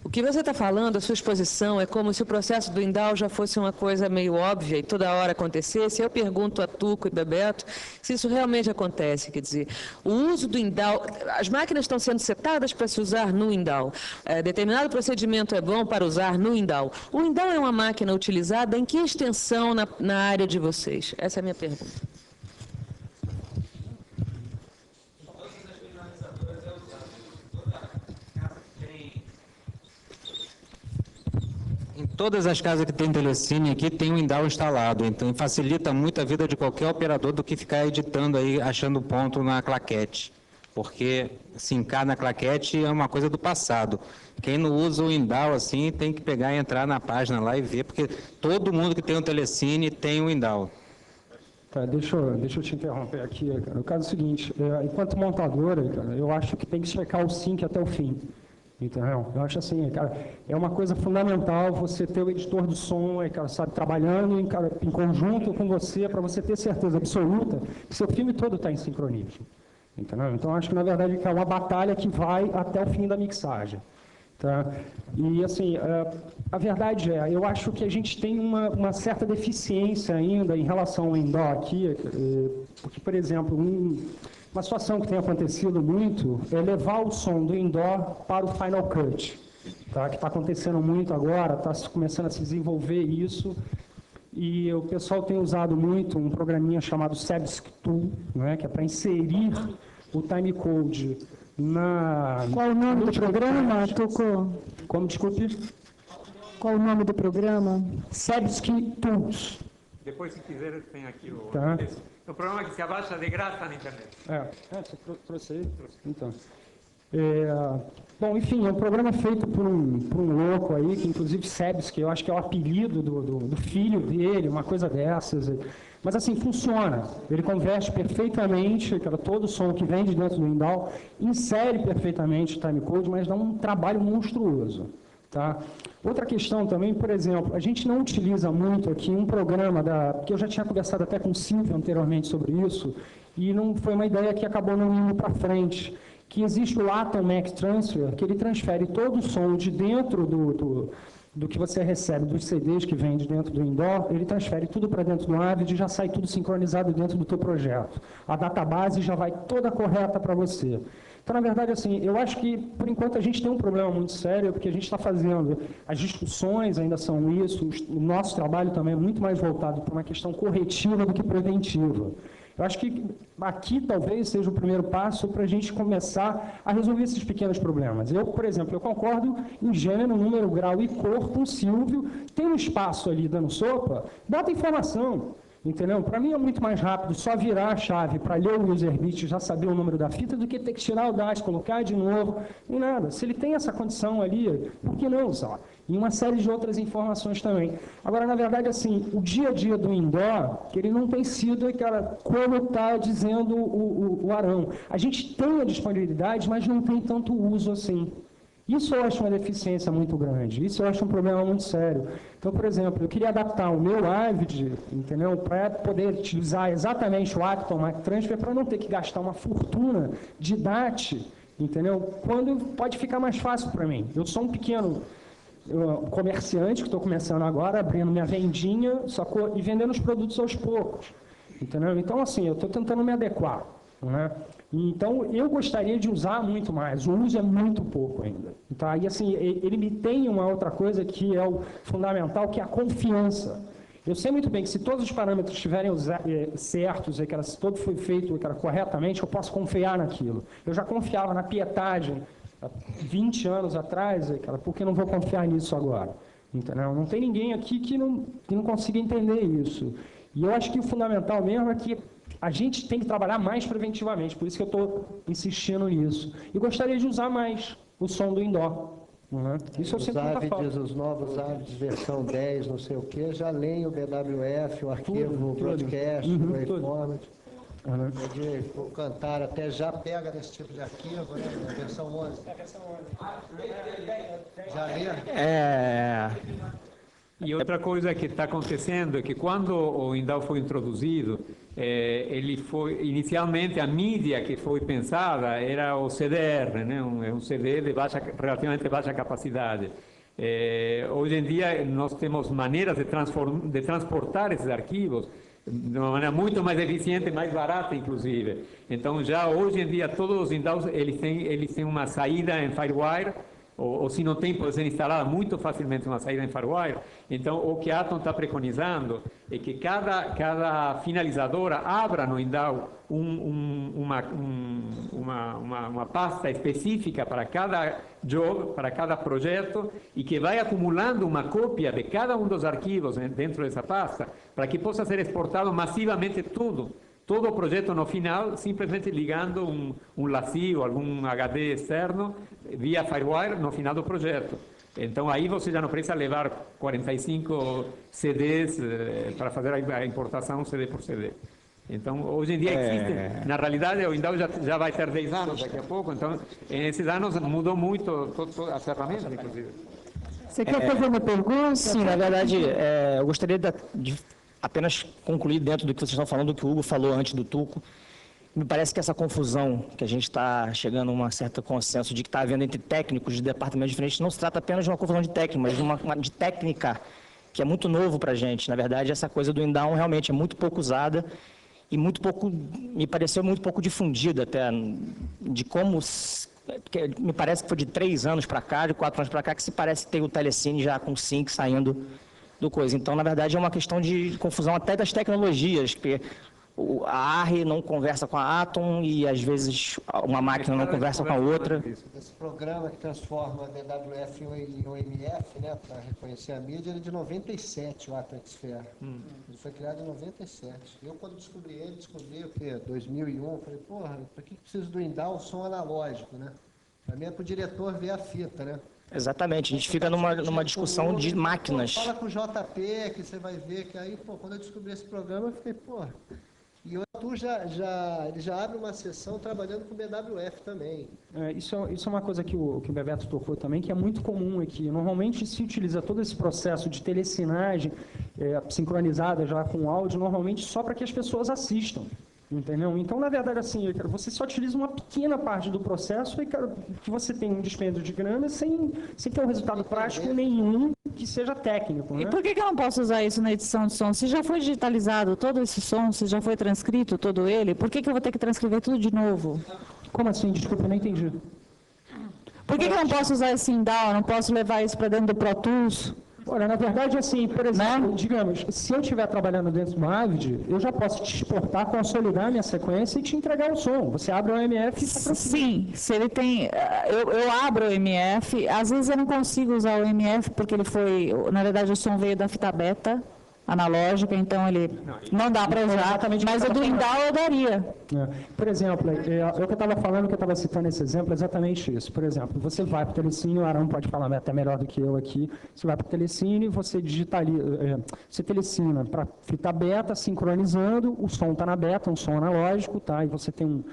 O que você está falando, a sua exposição, é como se o processo do Indal já fosse uma coisa meio óbvia e toda hora acontecesse. Eu pergunto a Tuco e Bebeto se isso realmente acontece. Quer dizer, o uso do Indal, as máquinas estão sendo setadas para se usar no Indal. Determinado procedimento é bom para usar no Indal. O Indal é uma máquina utilizada em que extensão na área de vocês? Essa é a minha pergunta.
Em todas as casas que tem telecine aqui tem um Indal instalado, então facilita muito a vida de qualquer operador do que ficar editando aí, achando ponto na claquete. Porque sincar na claquete é uma coisa do passado. Quem não usa o Indal assim tem que pegar e entrar na página lá e ver, porque todo mundo que tem um telecine tem um Indal.
Tá, deixa eu te interromper aqui, cara. O caso é o seguinte, enquanto montadora, cara, eu acho que tem que checar o sync até o fim. Entendeu? Eu acho assim, cara, é uma coisa fundamental você ter o editor do som, cara, sabe, trabalhando em conjunto com você, para você ter certeza absoluta que seu filme todo está em sincronismo. Entendeu? Então, acho que, na verdade, é uma batalha que vai até o fim da mixagem. Tá? E, assim, a verdade eu acho que a gente tem uma certa deficiência ainda em relação ao Indal aqui, porque, por exemplo, uma situação que tem acontecido muito é levar o som do indoor para o Final Cut, tá? Que está acontecendo muito agora, está começando a se desenvolver isso, e o pessoal tem usado muito um programinha chamado Sebsk Tool, né? Que é para inserir o timecode na...
Qual o nome do programa, Tuco?
Como, desculpe?
Qual o nome do programa?
Sebsk Tools.
Depois, se quiser, tem aqui o...
Tá.
O programa que se abaixa de graça na internet.
Você trouxe aí? Então. Bom, enfim, é um programa feito por um louco aí, que inclusive Sebs, que eu acho que é o apelido do filho dele, uma coisa dessas. Mas assim, funciona. Ele converte perfeitamente todo o som que vem de dentro do Indal, insere perfeitamente o timecode, mas dá um trabalho monstruoso. Tá? Outra questão também, por exemplo, a gente não utiliza muito aqui um programa que eu já tinha conversado até com o Silvio anteriormente sobre isso, e não foi uma ideia que acabou não indo para frente, que existe o Atom Max Transfer, que ele transfere todo o som de dentro do que você recebe, dos CDs que vem de dentro do Indoor, ele transfere tudo para dentro do Avid e já sai tudo sincronizado dentro do teu projeto. A database já vai toda correta para você. Então, na verdade, assim, eu acho que, por enquanto, a gente tem um problema muito sério, porque a gente está fazendo, as discussões ainda são isso, o nosso trabalho também é muito mais voltado para uma questão corretiva do que preventiva. Eu acho que aqui talvez seja o primeiro passo para a gente começar a resolver esses pequenos problemas. Eu, por exemplo, eu concordo em gênero, número, grau e cor com o Silvio, tem um espaço ali dando sopa, bota informação. Entendeu? Para mim é muito mais rápido só virar a chave para ler o user bit e já saber o número da fita do que ter que tirar o DAS, colocar de novo, nem nada. Se ele tem essa condição ali, por que não usar? E uma série de outras informações também. Agora, na verdade, assim, o dia a dia do Indoor, ele não tem sido, cara, como está dizendo o Arão. A gente tem a disponibilidade, mas não tem tanto uso assim. Isso eu acho uma deficiência muito grande, isso eu acho um problema muito sério. Então, por exemplo, eu queria adaptar o meu AVID, entendeu, para poder utilizar exatamente o Acton Mac Transfer para não ter que gastar uma fortuna de DAT, entendeu, quando pode ficar mais fácil para mim. Eu sou um pequeno comerciante que estou começando agora, abrindo minha vendinha e vendendo os produtos aos poucos, entendeu? Então, assim, eu estou tentando me adequar, né? Então, eu gostaria de usar muito mais, o uso é muito pouco ainda. Então, aí, assim, ele me tem uma outra coisa que é o fundamental, que é a confiança. Eu sei muito bem que se todos os parâmetros estiverem certos, e que se todo foi feito corretamente, eu posso confiar naquilo. Eu já confiava na pietagem há 20 anos atrás, por que não vou confiar nisso agora? Entendeu? Não tem ninguém aqui que não consiga entender isso. E eu acho que o fundamental mesmo é que a gente tem que trabalhar mais preventivamente, por isso que eu estou insistindo nisso. E gostaria de usar mais o som do indoor. Né? Isso eu sempre
AVIDs, os novos AVIDs, versão 10, não sei o quê, já leem o BWF, o arquivo, o broadcast, o waveformat. O Cantar até já pega nesse tipo de arquivo, né? A versão 11. É a versão 11. Já lê?
E outra coisa que está acontecendo é que quando o Indal foi introduzido, ele foi inicialmente a mídia que foi pensada era o CDR, né? Um CD de relativamente baixa capacidade. Hoje em dia nós temos maneiras de transportar esses arquivos de uma maneira muito mais eficiente, mais barata, inclusive. Então, já hoje em dia todos os Indaus eles têm uma saída em FireWire. Ou se não tem, pode ser instalada muito facilmente uma saída em FireWire. Então, o que a Atom está preconizando é que cada finalizadora abra no Indal uma pasta específica para cada job, para cada projeto, e que vai acumulando uma cópia de cada um dos arquivos dentro dessa pasta, para que possa ser exportado massivamente todo o projeto no final, simplesmente ligando um LaCie ou algum HD externo via FireWire no final do projeto. Então, aí você já não precisa levar 45 CDs para fazer a importação CD por CD. Então, hoje em dia existe, na realidade, o Indal já vai ter 10 anos daqui a pouco, então, nesses anos mudou muito as ferramentas, inclusive.
Você quer fazer uma pergunta?
Sim, na verdade, eu gostaria de apenas concluir dentro do que vocês estão falando, do que o Hugo falou antes do Tuco. Me parece que essa confusão que a gente está chegando a um certo consenso de que está havendo entre técnicos de departamentos diferentes não se trata apenas de uma confusão de técnica, mas de técnica, que é muito novo para a gente. Na verdade, essa coisa do indown realmente é muito pouco usada e me pareceu muito pouco difundida até, de como... Me parece que foi de 3 anos para cá, de 4 anos para cá, que se parece ter o Telecine já com Sync saindo do coisa. Então, na verdade, é uma questão de confusão até das tecnologias, porque a ARRI não conversa com a Atom e, às vezes, uma máquina não conversa com a outra.
Esse programa que transforma a BWF em OMF, né, para reconhecer a mídia, ele é de 97, o Atom Expert. Ele foi criado em 97. Eu, quando descobri o quê? 2001, falei, porra, para que precisa do Indal som analógico, né? Para mim é para o diretor ver a fita, né?
Exatamente, a gente fica numa discussão de máquinas.
Fala com o JP, que você vai ver que aí, quando eu descobri esse programa, eu fiquei, porra. E o Arthur ele já abre uma sessão trabalhando com BWF também.
Isso é uma coisa que o Bebeto tocou também, que é muito comum aqui. Normalmente se utiliza todo esse processo de telecinagem sincronizada já com áudio, normalmente só para que as pessoas assistam. Entendeu? Então, na verdade, assim, você só utiliza uma pequena parte do processo e que você tem um dispêndio de grana sem ter um resultado prático nenhum que seja técnico. Né?
E por que eu não posso usar isso na edição de som? Se já foi digitalizado todo esse som, se já foi transcrito todo ele, por que eu vou ter que transcrever tudo de novo?
Como assim? Desculpa, eu não entendi.
Por que eu não posso usar esse indown? Não posso levar isso para dentro do Pro Tools?
Olha, na verdade, assim, por exemplo, digamos, se eu estiver trabalhando dentro do AVID, eu já posso te exportar, consolidar a minha sequência e te entregar o som. Você abre o MF e está
Sim, se ele tem... Eu abro o MF, às vezes eu não consigo usar o MF porque ele foi... Na verdade, o som veio da fita beta analógica, então ele não dá para usar, mas o do indown eu daria.
Por exemplo, eu que estava falando, que eu estava citando esse exemplo, é exatamente isso. Por exemplo, você vai para o Telecine, o Arão pode falar até melhor do que eu aqui, você vai para o Telecine, você digitaliza, você telecina para fita beta, sincronizando, o som está na beta, um som analógico, tá? E você tem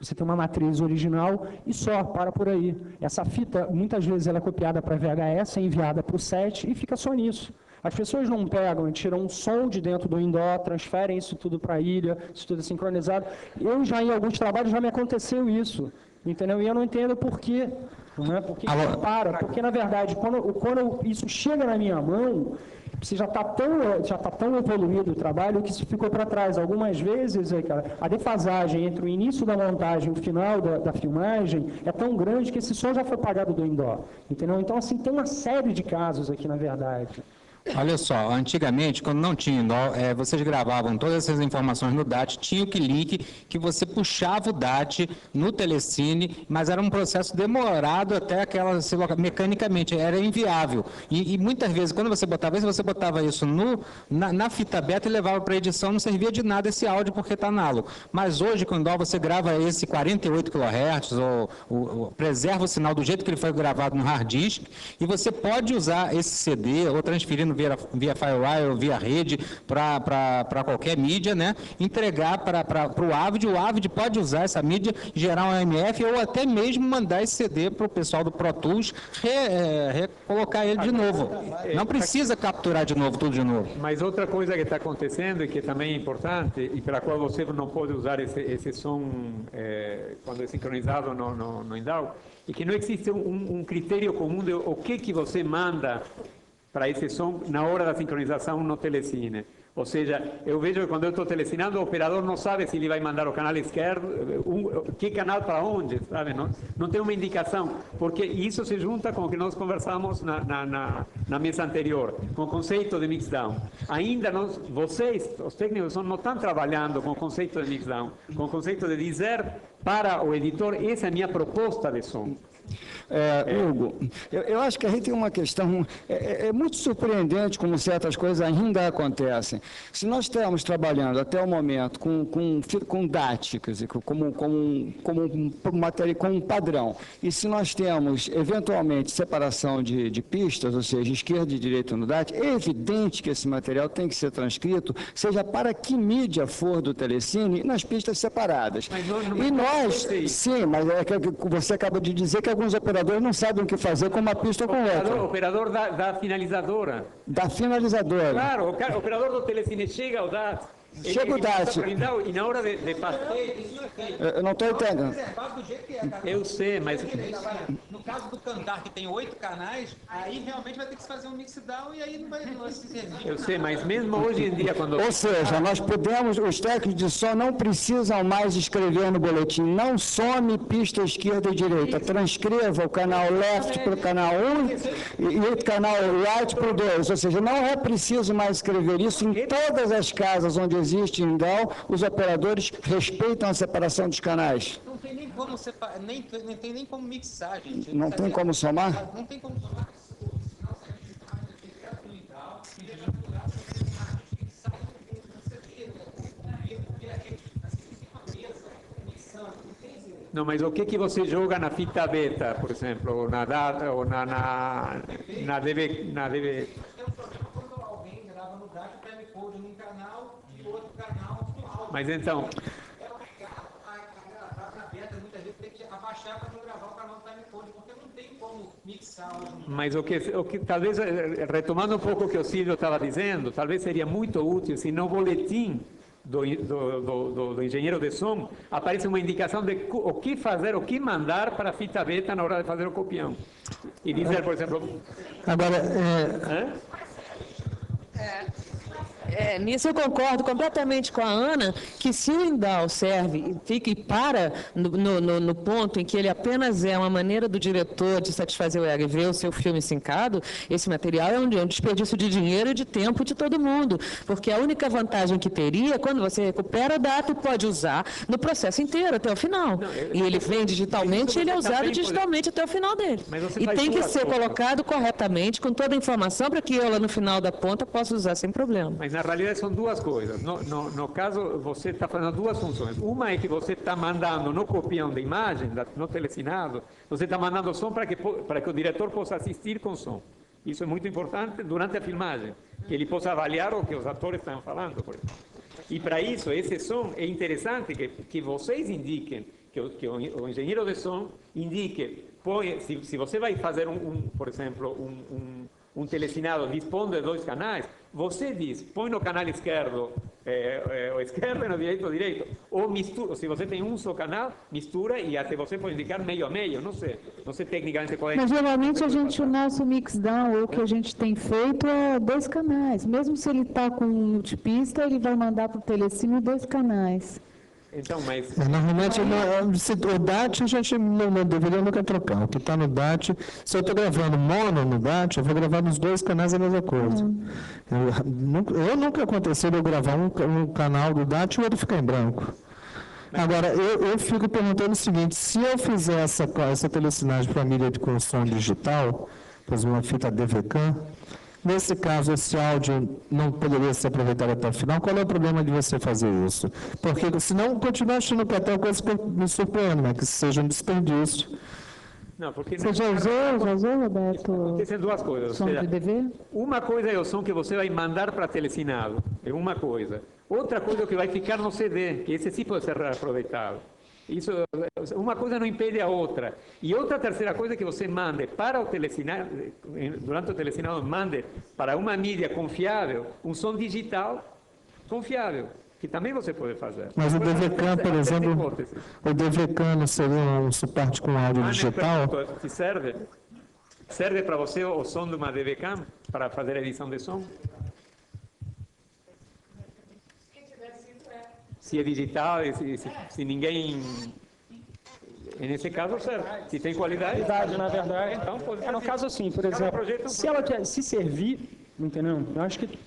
Você tem uma matriz original e só, para por aí. Essa fita, muitas vezes, ela é copiada para VHS, é enviada para o set e fica só nisso. As pessoas não pegam e tiram um som de dentro do Indó, transferem isso tudo para a ilha, isso tudo é sincronizado. Eu já, em alguns trabalhos, já me aconteceu isso, entendeu? E eu não entendo por quê. Não é? Por que que para? Porque, na verdade, quando isso chega na minha mão, você já está tão evoluído o trabalho que isso ficou para trás. Algumas vezes, cara, a defasagem entre o início da montagem e o final da filmagem é tão grande que esse som já foi pagado do Indó, entendeu? Então, assim, tem uma série de casos aqui, na verdade.
Olha só, antigamente, quando não tinha Indó, vocês gravavam todas essas informações no DAT, tinha o link que você puxava o DAT no Telecine, mas era um processo demorado até mecanicamente, era inviável. E muitas vezes, quando você botava isso na fita beta e levava para a edição, não servia de nada esse áudio porque está análogo. Mas hoje, com o Indó, você grava esse 48 kHz, ou preserva o sinal do jeito que ele foi gravado no hard disk, e você pode usar esse CD ou transferir via FireWire ou via rede para qualquer mídia, né? Entregar para o AVID, o AVID pode usar essa mídia, gerar um AMF ou até mesmo mandar esse CD para o pessoal do Pro Tools recolocar ele de novo. Não precisa capturar de novo, tudo de novo.
Mas outra coisa que está acontecendo e que também é importante e pela qual você não pode usar esse som quando é sincronizado no Indau, é que não existe um critério comum de o que você manda para esse som na hora da sincronização no Telecine. Ou seja, eu vejo que quando eu estou telecinando, o operador não sabe se ele vai mandar o canal esquerdo, que canal para onde, sabe? Não tem uma indicação, porque isso se junta com o que nós conversamos na mesa anterior, com o conceito de mixdown. Ainda vocês, os técnicos, não estão trabalhando com o conceito de mixdown, com o conceito de dizer para o editor, essa é a minha proposta de som.
Hugo, eu acho que a gente tem uma questão, é muito surpreendente como certas coisas ainda acontecem. Se nós estamos trabalhando até o momento com DAT, quer dizer, como um padrão, e se nós temos eventualmente separação de pistas, ou seja, esquerda e direita no DAT, é evidente que esse material tem que ser transcrito, seja para que mídia for do Telecine, nas pistas separadas. E nós, sim, mas é que você acaba de dizer que alguns operadores não sabem o que fazer com uma pista ou com outra.
O operador da finalizadora.
Da finalizadora.
Claro, o operador do Telecine chega ao DAT.
Chega o DAT.
E na hora de passar...
Eu não estou entendendo.
Eu sei, mas...
No caso do Cantar, que tem 8 canais, aí realmente vai ter que se fazer um mixdown e aí não vai se servir.
Eu sei, mas mesmo hoje em dia, quando...
Ou seja, nós podemos, os técnicos de som não precisam mais escrever no boletim, não some pista esquerda e direita, transcreva o canal left para o canal 1 e o canal right para o 2, ou seja, não é preciso mais escrever isso em todas as casas onde existe Indau, os operadores respeitam a separação dos canais.
Não tem nem como separar, não tem nem como mixar, gente.
Não tem como somar?
Não tem como somar.
Não, mas o que você joga na fita beta, por exemplo, ou na data, ou na DV...
Quando alguém grava no DAT, o timecode num canal e outro canal no áudio.
Mas então...
Na beta, muitas vezes, tem que abaixar para não gravar o canal do timecode, porque não tem como mixar hoje.
Mas o que talvez, retomando um pouco o que o Silvio estava dizendo, talvez seria muito útil se no boletim do engenheiro de som aparece uma indicação de o que fazer, o que mandar para a fita beta na hora de fazer o copião. E dizer, por exemplo...
Agora,
nisso eu concordo completamente com a Ana, que se o Indau serve e para no ponto em que ele apenas é uma maneira do diretor de satisfazer o ego e ver o seu filme sincado, esse material é um desperdício de dinheiro e de tempo de todo mundo, porque a única vantagem que teria é quando você recupera a data e pode usar no processo inteiro, até o final. E ele vem digitalmente e ele é usado digitalmente até o final dele. E tem que ser colocado corretamente, com toda a informação, para que eu, lá no final da ponta, possa usar sem problema.
Mas na realidade são duas coisas. No caso, você está fazendo duas funções. Uma é que você está mandando no copião de imagem, no telecinado, você está mandando som para que o diretor possa assistir com som. Isso é muito importante durante a filmagem, que ele possa avaliar o que os atores estão falando, por exemplo. E para isso, esse som é interessante que vocês indiquem que o engenheiro de som indique, se você vai fazer, por exemplo, um telecinado dispondo de 2 canais, você diz, põe no canal esquerdo o esquerdo e no direito, ou mistura, se você tem um só canal, mistura e até você pode indicar meio a meio, não sei tecnicamente qual é.
Mas geralmente o nosso mix down, o que a gente tem feito é 2 canais, mesmo se ele está com um multipista, ele vai mandar para o telecine 2 canais.
Então, mas...
Normalmente, o DAT a gente não deveria nunca trocar. O que está no DAT, se eu estou gravando mono no DAT, eu vou gravar nos 2 canais a mesma coisa. Eu nunca aconteceu de eu gravar um canal do DAT e o outro ficar em branco. Agora, eu fico perguntando o seguinte, se eu fizer essa telecinagem para mídia de construção digital, por exemplo, uma fita DVCAM, nesse caso, esse áudio não poderia ser aproveitado até o final. Qual é o problema de você fazer isso? Porque, senão, continuar achando que até uma coisa que me surpreende, né? Que seja um desperdício.
Não, porque
você já usou, Roberto?
Acontecem 2 coisas.
Som de DV?
Uma coisa é o som que você vai mandar para telecinado, é uma coisa. Outra coisa é o que vai ficar no CD, que esse sim pode ser aproveitado. Isso, uma coisa não impede a outra. E outra terceira coisa é que você mande para o telecinado, durante o telecinado, mande para uma mídia confiável, um som digital confiável, que também você pode fazer.
Mas o DVCAM, por exemplo, o DVCAM não seria um suporte com áudio digital?
Se serve? Serve para você o som de uma DVCAM para fazer a edição de som? Se é digital, se ninguém... Nesse caso, serve. Se tem qualidade...
Na verdade.
Então, pode
no caso assim, por exemplo, se ela quer se servir, entendeu? Eu acho que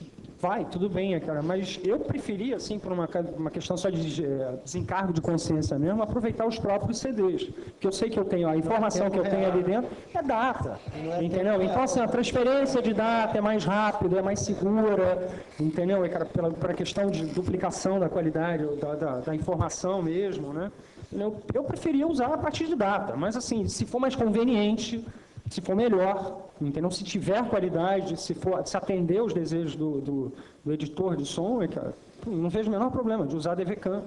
vai, tudo bem, cara, mas eu preferia, assim, por uma questão só de desencargo de consciência mesmo, aproveitar os próprios CDs, porque eu sei que eu tenho, a informação que eu tenho ali dentro é data, entendeu? Então, assim, a transferência de data é mais rápida, é mais segura, entendeu? Cara, pela questão de duplicação da qualidade da informação mesmo, né? Eu preferia usar a partir de data, mas, assim, se for mais conveniente, se for melhor, entendeu? Se tiver qualidade, se atender os desejos do editor de som, cara, não vejo o menor problema de usar DVCAM.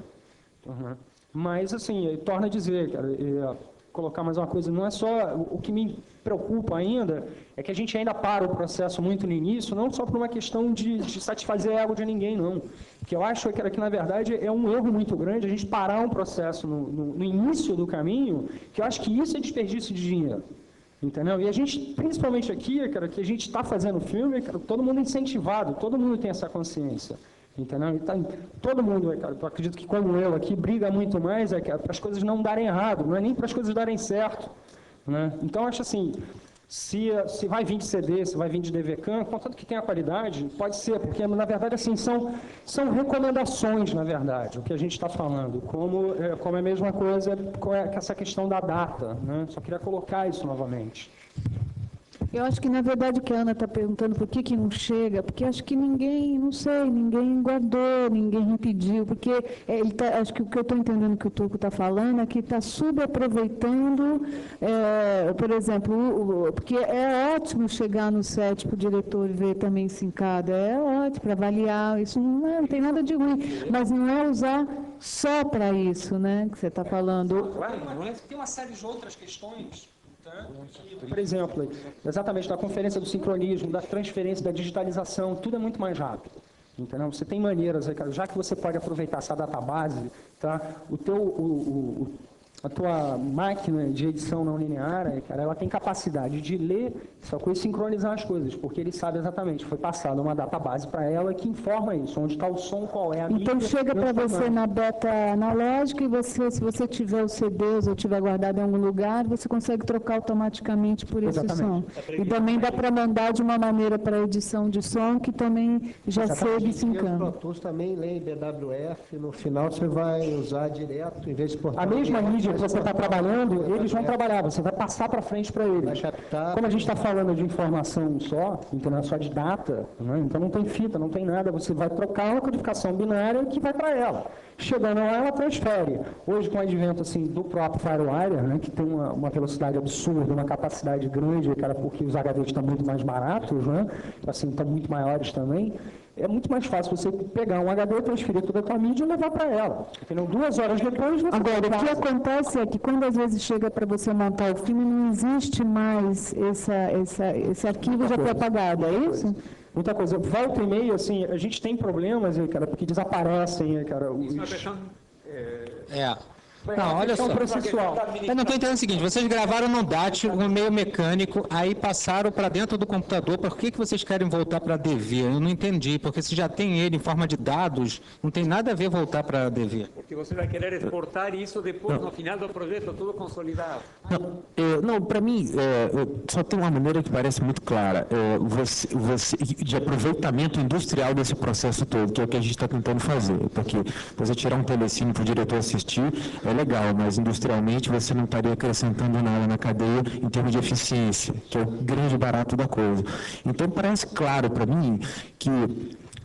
Mas, assim, torna a dizer, cara, colocar mais uma coisa, não é só... O que me preocupa ainda é que a gente ainda para o processo muito no início, não só por uma questão de satisfazer a ego de ninguém, não. Porque eu acho que na verdade, é um erro muito grande a gente parar um processo no início do caminho, que eu acho que isso é desperdício de dinheiro. Entendeu? E a gente, principalmente aqui, cara, que a gente está fazendo filme, cara, todo mundo é incentivado, todo mundo tem essa consciência. Entendeu? E todo mundo, cara, eu acredito que como eu aqui, briga muito mais para as coisas não darem errado, não é nem para as coisas darem certo. Né? Então, eu acho assim, se vai vir de CD, se vai vir de DVCAM, contanto que tenha qualidade, pode ser, porque, na verdade, assim, são recomendações, na verdade, o que a gente está falando, como é a mesma coisa com essa questão da data, né? Só queria colocar isso novamente.
Eu acho que, na verdade, o que a Ana está perguntando, por que não chega, porque acho que ninguém guardou, ninguém pediu, porque acho que o que eu estou entendendo que o Tuco está falando é que está subaproveitando, por exemplo, porque é ótimo chegar no set para o diretor ver também sincado, é ótimo para avaliar, isso não tem nada de ruim, mas não é usar só para isso, né, que você está falando.
Tem uma série de outras questões. Por exemplo, exatamente da conferência do sincronismo, da transferência, da digitalização, tudo é muito mais rápido. Entendeu? Você tem maneiras, já que você pode aproveitar essa database, tá? A tua máquina de edição não linear, cara, ela tem capacidade de ler essa coisa e sincronizar as coisas, porque ele sabe exatamente, foi passada uma database para ela que informa isso, onde está o som, qual é a mídia.
Então chega para você na beta analógica e se você tiver o CD ou tiver guardado em algum lugar, você consegue trocar automaticamente por esse som. E também dá para mandar de uma maneira para edição de som que também já segue sincando.
O Pro Tools também lê BWF, no final você vai usar direto, em vez de portar.
A mesma mídia que você está trabalhando, eles vão trabalhar, você vai passar para frente para eles. Como a gente está falando de informação só, então só de data, né? Então não tem fita, não tem nada, você vai trocar uma codificação binária que vai para ela. Chegando lá, ela transfere. Hoje, com o advento assim, do próprio FireWire, né, que tem uma velocidade absurda, uma capacidade grande, cara, porque os HDs estão muito mais baratos, né, assim, estão muito maiores também, é muito mais fácil você pegar um HD, transferir toda a tua mídia e levar para ela. Entendeu? 2 horas depois você...
Agora, o que acontece é que quando às vezes chega para você montar o filme, não existe mais esse arquivo já foi apagado, é isso?
Muita coisa. Volta e meia, assim, a gente tem problemas, cara, porque desaparecem, cara, os...
Não, olha só.
Processual.
Eu não estou entendendo o seguinte, vocês gravaram no DAT, no meio mecânico, aí passaram para dentro do computador, por que vocês querem voltar para DV? Eu não entendi, porque se já tem ele em forma de dados, não tem nada a ver voltar para DV.
Porque você vai querer exportar isso depois, no final do projeto, tudo consolidado.
Não, para mim, só tem uma maneira que parece muito clara, de aproveitamento industrial desse processo todo, que é o que a gente está tentando fazer, porque você tirar um telecine para o diretor assistir, é legal, mas industrialmente você não estaria acrescentando nada na cadeia em termos de eficiência, que é o grande barato da coisa. Então parece claro para mim que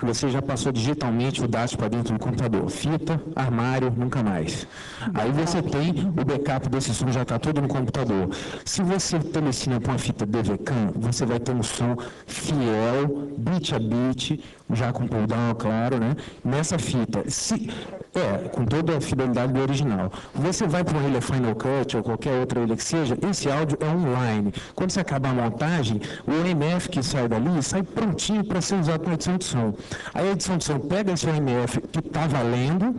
você já passou digitalmente o DAT para dentro do computador. Fita, armário, nunca mais. Aí você tem o backup desse som, já está todo no computador. Se você telecina com a fita DVCAM, você vai ter um som fiel, bit a bit, já com pull down, claro, né? Nessa fita, com toda a fidelidade do original. Você vai para o Final Cut ou qualquer outra ele que seja, esse áudio é online. Quando você acaba a montagem, o MF que sai dali sai prontinho para ser usado na edição de som. Aí a edição de som pega esse MF que está valendo,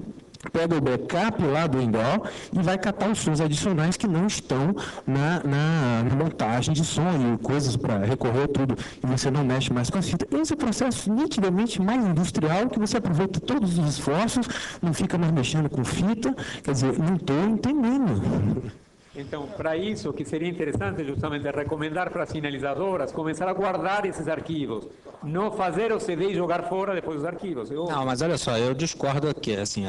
pega o backup lá do Windows e vai catar os sons adicionais que não estão na montagem de som e coisas para recorrer tudo, e você não mexe mais com a fita. Esse é o processo nitidamente mais industrial, que você aproveita todos os esforços, não fica mais mexendo com fita, quer dizer, não estou entendendo.
Então, para isso, o que seria interessante justamente é recomendar para as finalizadoras começar a guardar esses arquivos, não fazer o CD e jogar fora depois os arquivos.
Não, mas olha só, eu discordo aqui, assim,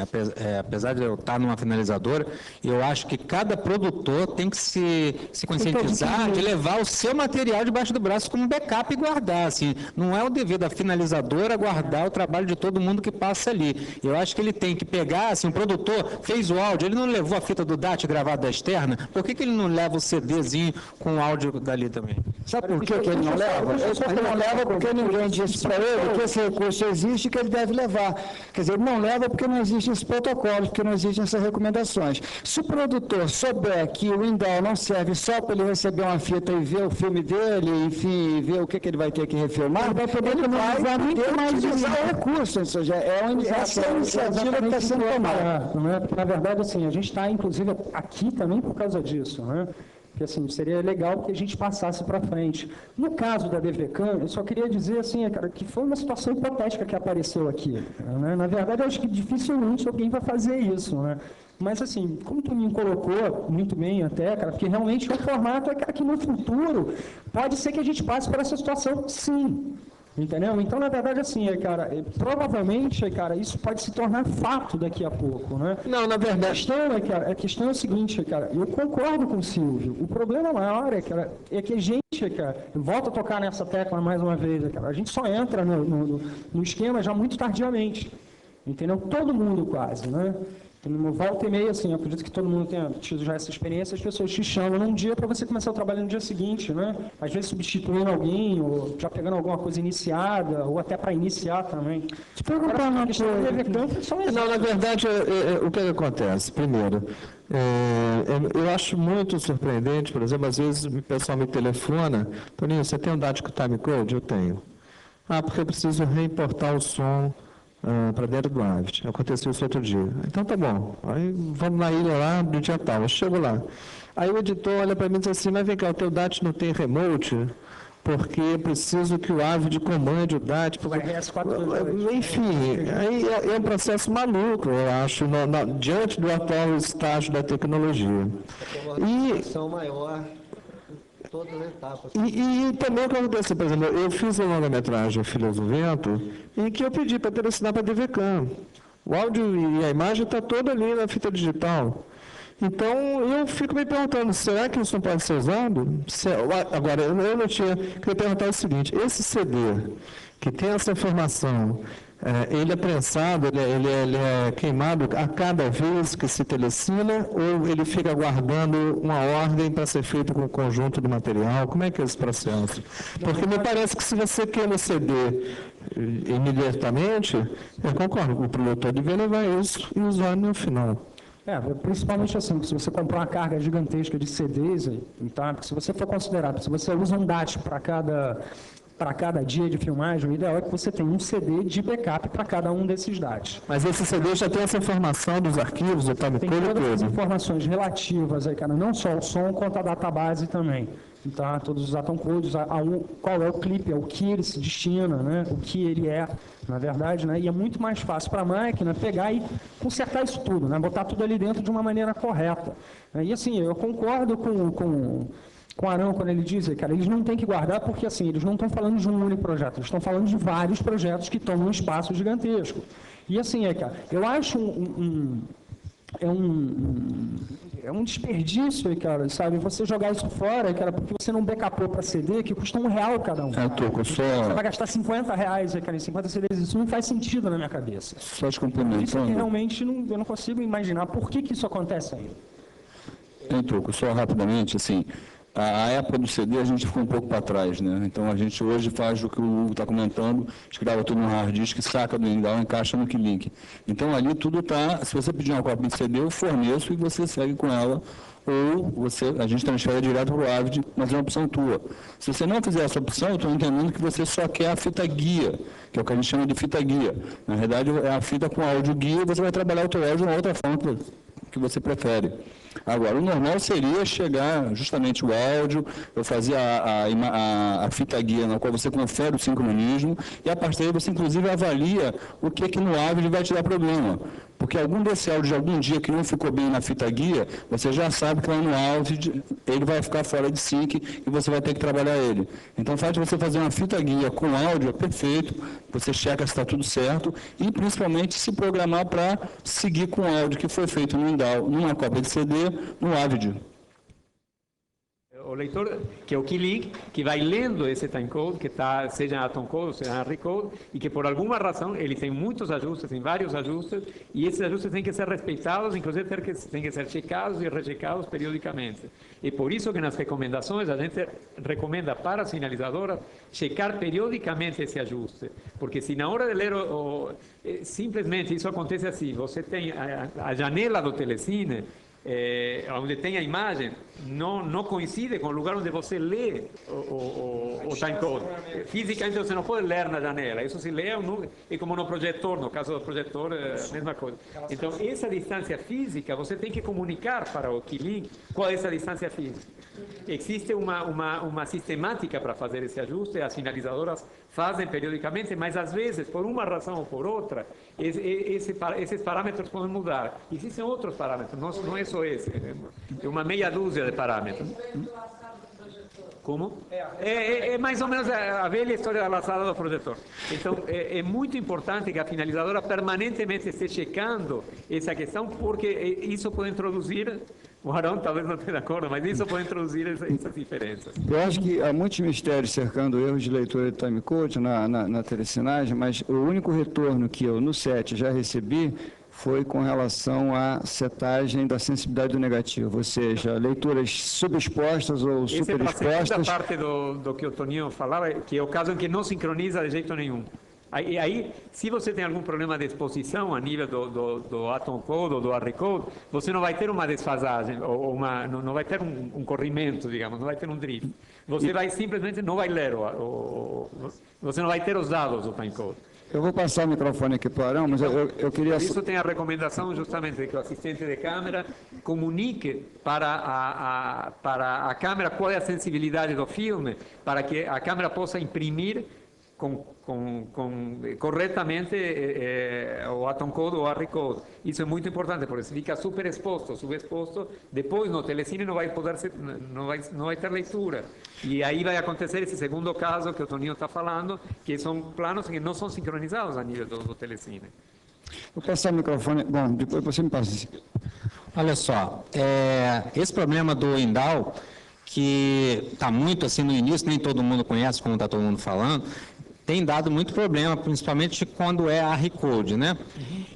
apesar de eu estar numa finalizadora, eu acho que cada produtor tem que se conscientizar de levar o seu material debaixo do braço como backup e guardar, assim, não é o dever da finalizadora guardar o trabalho de todo mundo que passa ali. Eu acho que ele tem que pegar, assim, o produtor fez o áudio, ele não levou a fita do DAT gravada da externa, por que ele não leva o CDzinho com o áudio dali também?
Sabe por que ele não leva? Ele não leva porque ninguém disse para ele que esse recurso existe e que ele deve levar. Quer dizer, ele não leva porque não existe esse protocolo, porque não existem essas recomendações. Se o produtor souber que o Windows não serve só para ele receber uma fita e ver o filme dele, enfim, ver o que ele vai ter que refilmar, ele vai poder utilizar o recurso. Ou seja, essa é a iniciativa que está sendo tomada.
Na verdade, assim, a gente está, inclusive, aqui também por causa disso, né? Que assim, seria legal que a gente passasse para frente. No caso da DVCAM, eu só queria dizer assim, cara, que foi uma situação hipotética que apareceu aqui. Né? Na verdade, eu acho que dificilmente alguém vai fazer isso, né? Mas assim, como tu me colocou muito bem até, cara, porque realmente o formato é que no futuro pode ser que a gente passe por essa situação, sim. Entendeu? Então, na verdade, assim, cara, provavelmente, cara, isso pode se tornar fato daqui a pouco, né?
Não, na verdade...
A questão é o seguinte, cara, eu concordo com o Silvio. O problema maior, é que a gente, cara, volta a tocar nessa tecla mais uma vez, cara, a gente só entra no esquema já muito tardiamente, entendeu? Todo mundo quase, né? Volta e meia, assim, eu acredito que todo mundo tenha tido já essa experiência, as pessoas te chamam num dia para você começar o trabalho no dia seguinte, né? Às vezes substituindo alguém, ou já pegando alguma coisa iniciada, ou até para iniciar também.
Te perguntar uma coisa. Não, na verdade, o que acontece? Primeiro, eu acho muito surpreendente, por exemplo, às vezes o pessoal me telefona, Toninho, você tem um dado com timecode? Eu tenho. Porque eu preciso reimportar o som para dentro do Avid. Aconteceu isso outro dia. Então tá bom. Aí vamos na ilha lá do dia tal. Eu chego lá. Aí o editor olha para mim e diz assim, mas vem cá, o teu DAT não tem remote? Porque eu preciso que o Avid comande o DAT. Enfim, aí é um processo maluco, eu acho, diante do atual estágio da tecnologia. E também o que aconteceu, por exemplo, eu fiz a longa-metragem Filhos do Vento, em que eu pedi para telecinar para DVCAM. O áudio e a imagem está toda ali na fita digital. Então, eu fico me perguntando, será que isso não pode ser usado? Agora, eu não tinha... Queria perguntar o seguinte, esse CD, que tem essa informação
ele é prensado, ele é queimado a cada vez que se telecina, ou ele fica aguardando uma ordem para ser feita com o conjunto do material? Como é que é esse processo? Porque me parece que se você quer no CD imediatamente, eu concordo, o produtor devia levar isso e usar no final.
Principalmente assim, se você comprar uma carga gigantesca de CDs, tá? Se você for considerar, se você usa um DAT para cada dia de filmagem, o ideal é que você tenha um CD de backup para cada um desses DATs.
Mas esse CD já tem essa informação dos arquivos, do timecode todo?
Tem todas as informações relativas, aí, cara, não só o som, quanto a database também. Tá? Todos os atom codes, qual é o clipe, o que ele se destina, né? O que ele é, na verdade, né? E é muito mais fácil para a máquina pegar e consertar isso tudo, né? Botar tudo ali dentro de uma maneira correta. E assim, eu concordo com o Arão quando ele diz, cara, eles não têm que guardar porque assim, eles não estão falando de um único projeto, eles estão falando de vários projetos que tomam um espaço gigantesco. E assim, cara, eu acho é um desperdício, cara, sabe? Você jogar isso fora, cara, porque você não backupou para CD, que custa R$1 cada um. Você vai gastar R$50, cara, em 50 CDs. Isso não faz sentido na minha cabeça.
Só te complementando.
Isso que realmente eu não consigo imaginar por que isso acontece ainda.
Tuco, só rapidamente, assim, a época do CD a gente ficou um pouco para trás, né? Então a gente hoje faz o que o Hugo está comentando, a gente grava tudo no hard disk, saca do Indaw, encaixa no Keylink. Então ali tudo está, se você pedir uma cópia de CD, eu forneço e você segue com ela, ou a gente transfere direto para o Avid, mas é uma opção tua. Se você não fizer essa opção, eu estou entendendo que você só quer a fita guia, que é o que a gente chama de fita guia. Na verdade é a fita com áudio guia e você vai trabalhar o teu áudio de uma outra forma que você prefere. Agora, o normal seria chegar justamente o áudio, eu fazia a fita guia na qual você confere o sincronismo e a partir daí você inclusive avalia o que no áudio vai te dar problema. Porque algum desse áudio de algum dia que não ficou bem na fita guia, você já sabe que lá no áudio ele vai ficar fora de sync e você vai ter que trabalhar ele. Então, o fato de você fazer uma fita guia com áudio é perfeito, você checa se está tudo certo e principalmente se programar para seguir com o áudio que foi feito no Indaw, numa cópia de CD, no Avid.
O leitor, que é o Keylink, que vai lendo esse timecode, que está, seja atom code, seja recode, e que por alguma razão ele tem muitos ajustes, tem vários ajustes, e esses ajustes têm que ser respeitados, inclusive têm que ser checados e rechecados periodicamente. E por isso que nas recomendações a gente recomenda para as sinalizadoras checar periodicamente esse ajuste, porque se na hora de ler simplesmente isso acontece assim, você tem a janela do telecine, onde tem a imagem, não coincide com o lugar onde você lê o timecode. Fisicamente você não pode ler na janela, isso se lê é como no projetor, no caso do projetor é a mesma coisa. Então essa distância física você tem que comunicar para o Keylink qual é essa distância física. Existe uma sistemática para fazer esse ajuste, as sinalizadoras fazem periodicamente, mas às vezes, por uma razão ou por outra, esses parâmetros podem mudar. Existem outros parâmetros, não é só esse, é uma meia dúzia de parâmetros. Como? É mais ou menos a velha história da laçada do projetor. Então, é muito importante que a finalizadora permanentemente esteja checando essa questão, porque isso pode introduzir, o Arão talvez não esteja de acordo, mas isso pode introduzir essas diferenças.
Eu acho que há muitos mistérios cercando erros de leitura de timecode na telecinagem, mas o único retorno que eu, no set, já recebi foi com relação à setagem da sensibilidade do negativo, ou seja, leituras subexpostas ou superexpostas.
Essa parte do que o Toninho falava, que é o caso em que não sincroniza de jeito nenhum. Aí, se você tem algum problema de exposição a nível do atom code ou do AR code, você não vai ter uma desfasagem, ou não vai ter um corrimento, digamos, não vai ter um drift. Você vai simplesmente não vai ler, você não vai ter os dados do timecode.
Eu vou passar o microfone aqui para o Arão, mas eu queria...
Por isso tem a recomendação justamente de que o assistente de câmera comunique para a câmera qual é a sensibilidade do filme, para que a câmera possa imprimir corretamente o atom code ou o AR code. Isso é muito importante, porque se fica superexposto, subexposto, depois no telecine não vai ter leitura. E aí vai acontecer esse segundo caso que o Toninho está falando, que são planos que não são sincronizados a nível do telecine.
Vou passar o microfone. Bom, depois você me passa.
Olha só, esse problema do Indaw, que está muito assim no início, nem todo mundo conhece, como está todo mundo falando, tem dado muito problema, principalmente quando é R-Code, né?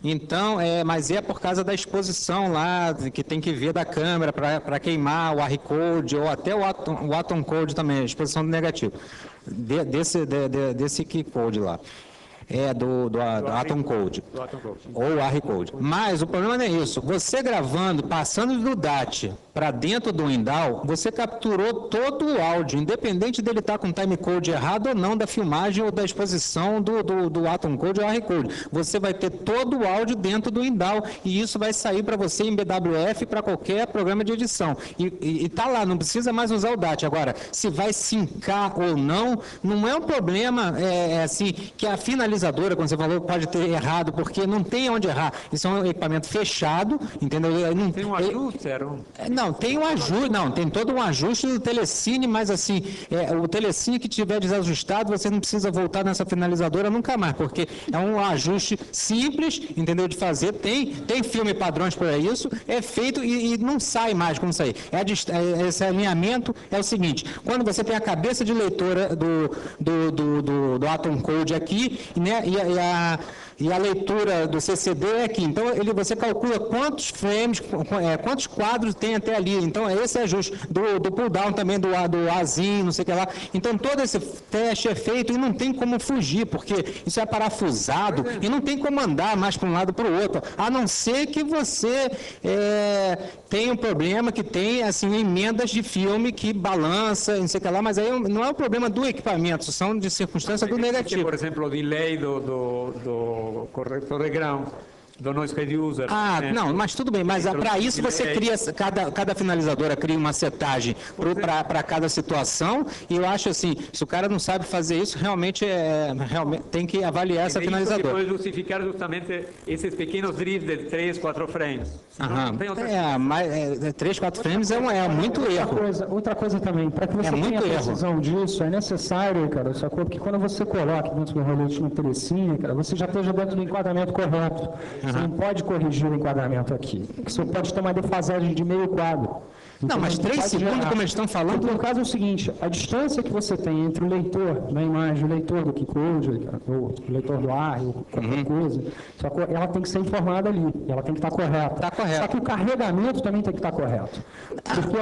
Então, mas é por causa da exposição lá, que tem que ver da câmera para queimar o R-Code ou até o Atom Code também, a exposição do negativo, desse key code lá. Do Atom Code, ou R-Code. Mas o problema não é isso. Você gravando, passando do DAT para dentro do Windows, você capturou todo o áudio, independente dele estar com timecode errado ou não da filmagem ou da exposição do Atom Code ou R-Code. Você vai ter todo o áudio dentro do Windows e isso vai sair para você em BWF para qualquer programa de edição. E tá lá, não precisa mais usar o DAT. Agora, se vai sincar ou não, não é um problema assim, que a finalização, quando você falou, pode ter errado, porque não tem onde errar. Isso é um equipamento fechado, entendeu? Não,
tem um ajuste,
Não, tem um ajuste, não, tem todo um ajuste do Telecine, mas assim, o Telecine que tiver desajustado, você não precisa voltar nessa finalizadora nunca mais, porque é um ajuste simples, entendeu, de fazer, tem filme padrões para isso, é feito e não sai mais como sair. Esse alinhamento é o seguinte, quando você tem a cabeça de leitora do Atom Code aqui, né, e a leitura do CCD é aqui. Então, você calcula quantos frames, quantos quadros tem até ali. Então, esse é ajuste do pull-down também, do Azinho, não sei o que lá. Então, todo esse teste é feito e não tem como fugir, porque isso é parafusado e não tem como andar mais para um lado para o outro, a não ser que você tenha um problema que tem, assim, emendas de filme que balança, não sei o que lá, mas aí não é um problema do equipamento, são de circunstância do negativo.
Por exemplo, o delay do corretor de grão, do noise reducer.
Não, mas tudo bem, mas para isso você cria, cada finalizadora cria uma setagem para cada situação, e eu acho assim, se o cara não sabe fazer isso, realmente tem que avaliar essa finalizadora.
Isso pode justificar justamente esses pequenos drifts de 3, 4 frames.
Mas 3, 4 frames é muito erro.
Outra coisa também, para que você tenha precisão disso, é necessário, cara, sacou? Porque quando você coloca dentro do rolete no Telecine, cara, você já esteja dentro do enquadramento correto. Você não pode corrigir o enquadramento aqui. Você pode ter uma defasagem de meio quadro.
Não, mas 3 segundos, como eles estão falando...
No caso é o seguinte, a distância que você tem entre o leitor da imagem, o leitor do keycode, ou o leitor do ar, ou qualquer coisa, só que ela tem que ser informada ali, ela tem que estar correta.
Está correto.
Só que o carregamento também tem que estar correto. Porque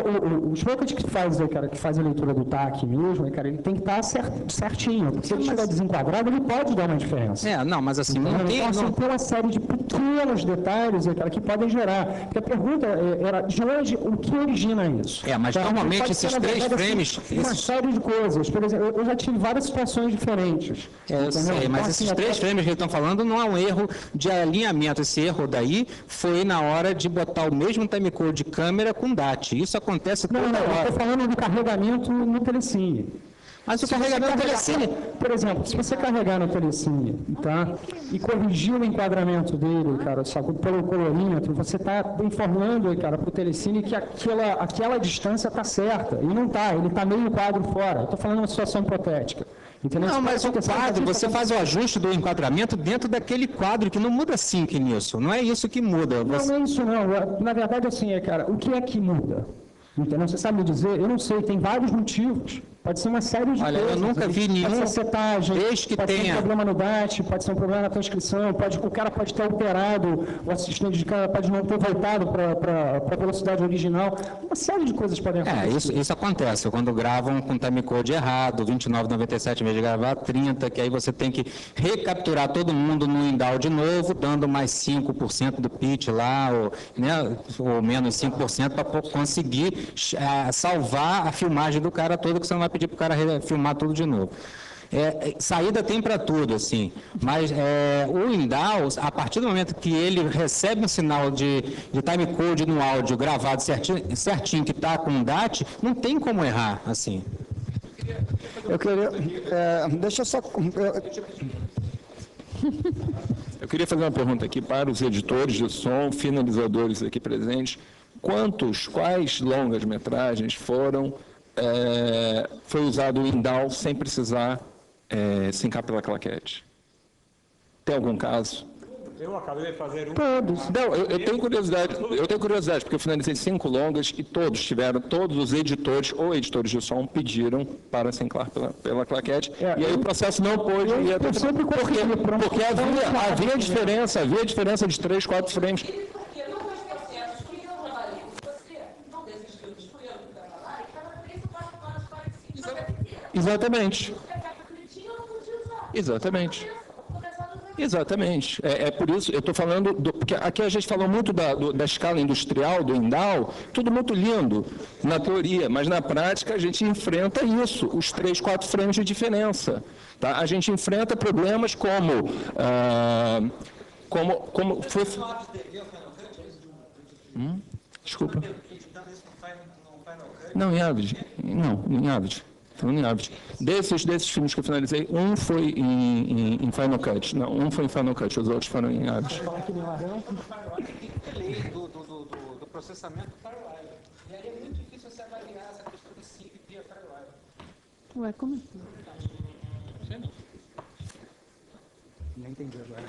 o socket que faz a leitura do TAC mesmo, cara, ele tem que estar certinho. Porque se ele estiver desenquadrado, ele pode dar uma diferença.
Não, mas assim, não tem...
Então, tem uma série de pequenos detalhes, cara, que podem gerar. Porque a pergunta era, de onde, o que origina isso?
Mas normalmente esses 3 frames...
Uma série de coisas. Por exemplo, eu já tive várias situações diferentes.
Eu sei, mas esses 3 frames que eles estão falando não é um erro de alinhamento. Esse erro daí foi na hora de botar o mesmo timecode de câmera com DAT. Isso acontece toda hora.
Eu estou falando do carregamento no Telecine.
Mas o carregamento no Telecine...
Por exemplo, se você carregar no Telecine, tá, e corrigir o enquadramento dele, cara, pelo colorímetro, você está informando, cara, para o Telecine que aquela distância está certa. E não está, ele está meio quadro fora. Estou falando uma situação hipotética. Entendeu?
Não, mas o quadro, você faz o ajuste do enquadramento dentro daquele quadro, que não muda sync nisso. Não é isso que muda.
Não é isso, não. Na verdade, assim, cara, o que é que muda? Entendeu? Você sabe me dizer? Eu não sei, tem vários motivos. Pode ser uma série de coisas.
Eu nunca vi nenhum.
Pode ser setagem, pode ser um problema no DAT, pode ser um problema na transcrição, o cara pode ter alterado, o assistente de cara pode não ter voltado para a velocidade original. Uma série de coisas podem acontecer.
Isso acontece. Quando gravam com timecode errado, 29,97 em vez de gravar 30, que aí você tem que recapturar todo mundo no Windows de novo, dando mais 5% do pitch lá, ou menos 5%, para conseguir salvar a filmagem do cara todo, que você não vai pedir para o cara filmar tudo de novo. Saída tem para tudo, assim, mas o Windows, a partir do momento que ele recebe um sinal de timecode no áudio gravado certinho que está com DAT, não tem como errar, assim.
Eu queria... deixa eu só...
Eu queria fazer uma pergunta aqui para os editores de som, finalizadores aqui presentes. Quais longas-metragens foi usado o Windows sem precisar sincar pela claquete? Tem algum caso?
Eu acabei de fazer um.
Todos.
Não, eu tenho curiosidade, porque eu finalizei 5 longas e todos os editores ou editores de som pediram para enclar pela claquete, e aí o processo não pôde ir porque havia diferença de 3, 4 frames. Exatamente. Exatamente. É por isso, eu estou falando, porque aqui a gente falou muito da escala industrial, do Indal, tudo muito lindo na teoria, mas na prática a gente enfrenta isso, os 3, 4 frames de diferença. Tá? A gente enfrenta problemas como foi... Desculpa. Não, em Avid. Não, em Avid. Falando em Avid. Desses filmes que eu finalizei, um foi em Final Cut. Não, um foi em Final Cut, os outros foram em Avid.
Do processamento do Firewire. E aí é muito difícil você avaliar essa questão de sync via Firewire.
Ué, como assim?
Não entendi agora.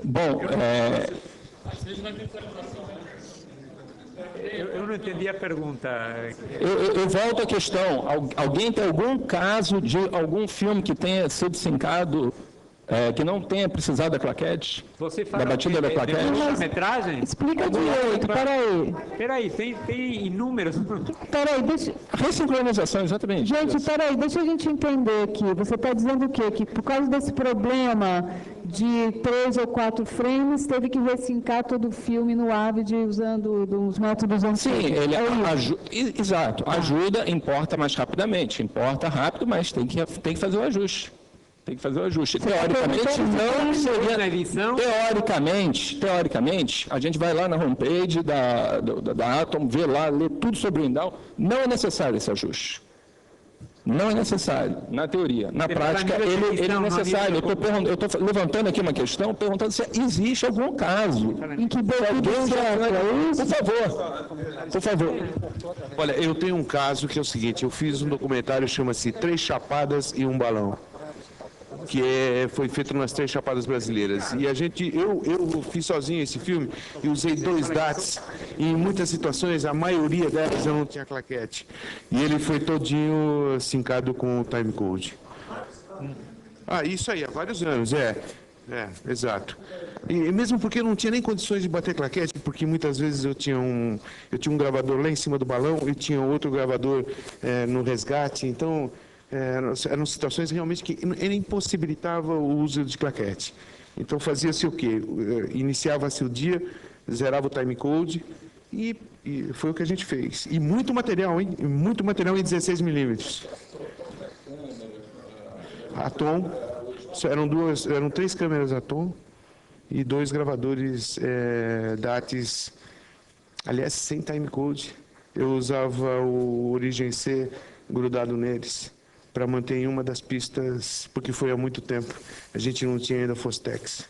Bom,
Eu não entendi a pergunta.
Eu volto à questão. Alguém tem algum caso de algum filme que tenha sido sincado, que não tenha precisado da claquete?
Você fala
da batida da claquete?
Metragem?
Explica direito,
Peraí, tem inúmeros.
Peraí, deixa...
Ressincronização, exatamente.
Gente, peraí, deixa a gente entender aqui. Você está dizendo o quê? Que por causa desse problema de 3 ou 4 frames, teve que ressincar todo o filme no Avid usando os métodos antigos.
Sim, ele exato. Ajuda, importa mais rapidamente. Importa rápido, mas tem que fazer o ajuste. Tem que fazer o ajuste. Teoricamente, não seria... Teoricamente, a gente vai lá na homepage da Atom, vê lá, lê tudo sobre o Indal. Não é necessário esse ajuste. Não é necessário, na teoria. Na prática, ele é necessário. Eu estou levantando aqui uma questão, perguntando se existe algum caso
em que deu tudo certo.
Por favor.
Olha, eu tenho um caso que é o seguinte, eu fiz um documentário, chama-se 3 Chapadas e um Balão, que foi feito nas 3 Chapadas brasileiras. E eu fiz sozinho esse filme e usei 2 DATs. E em muitas situações, a maioria delas eu não tinha claquete. E ele foi todinho sincado com o timecode. Isso aí, há vários anos, exato. E mesmo porque eu não tinha nem condições de bater claquete, porque muitas vezes eu tinha um gravador lá em cima do balão e tinha outro gravador no resgate, então... eram situações realmente que ele impossibilitava o uso de claquete. Então fazia-se o quê? Iniciava-se o dia, zerava o timecode e foi o que a gente fez. E muito material, hein? Muito material em 16mm. Atom, eram 3 câmeras Atom e 2 gravadores DATs, aliás, sem timecode. Eu usava o Origem C grudado neles, para manter em uma das pistas, porque foi há muito tempo. A gente não tinha ainda Fostex.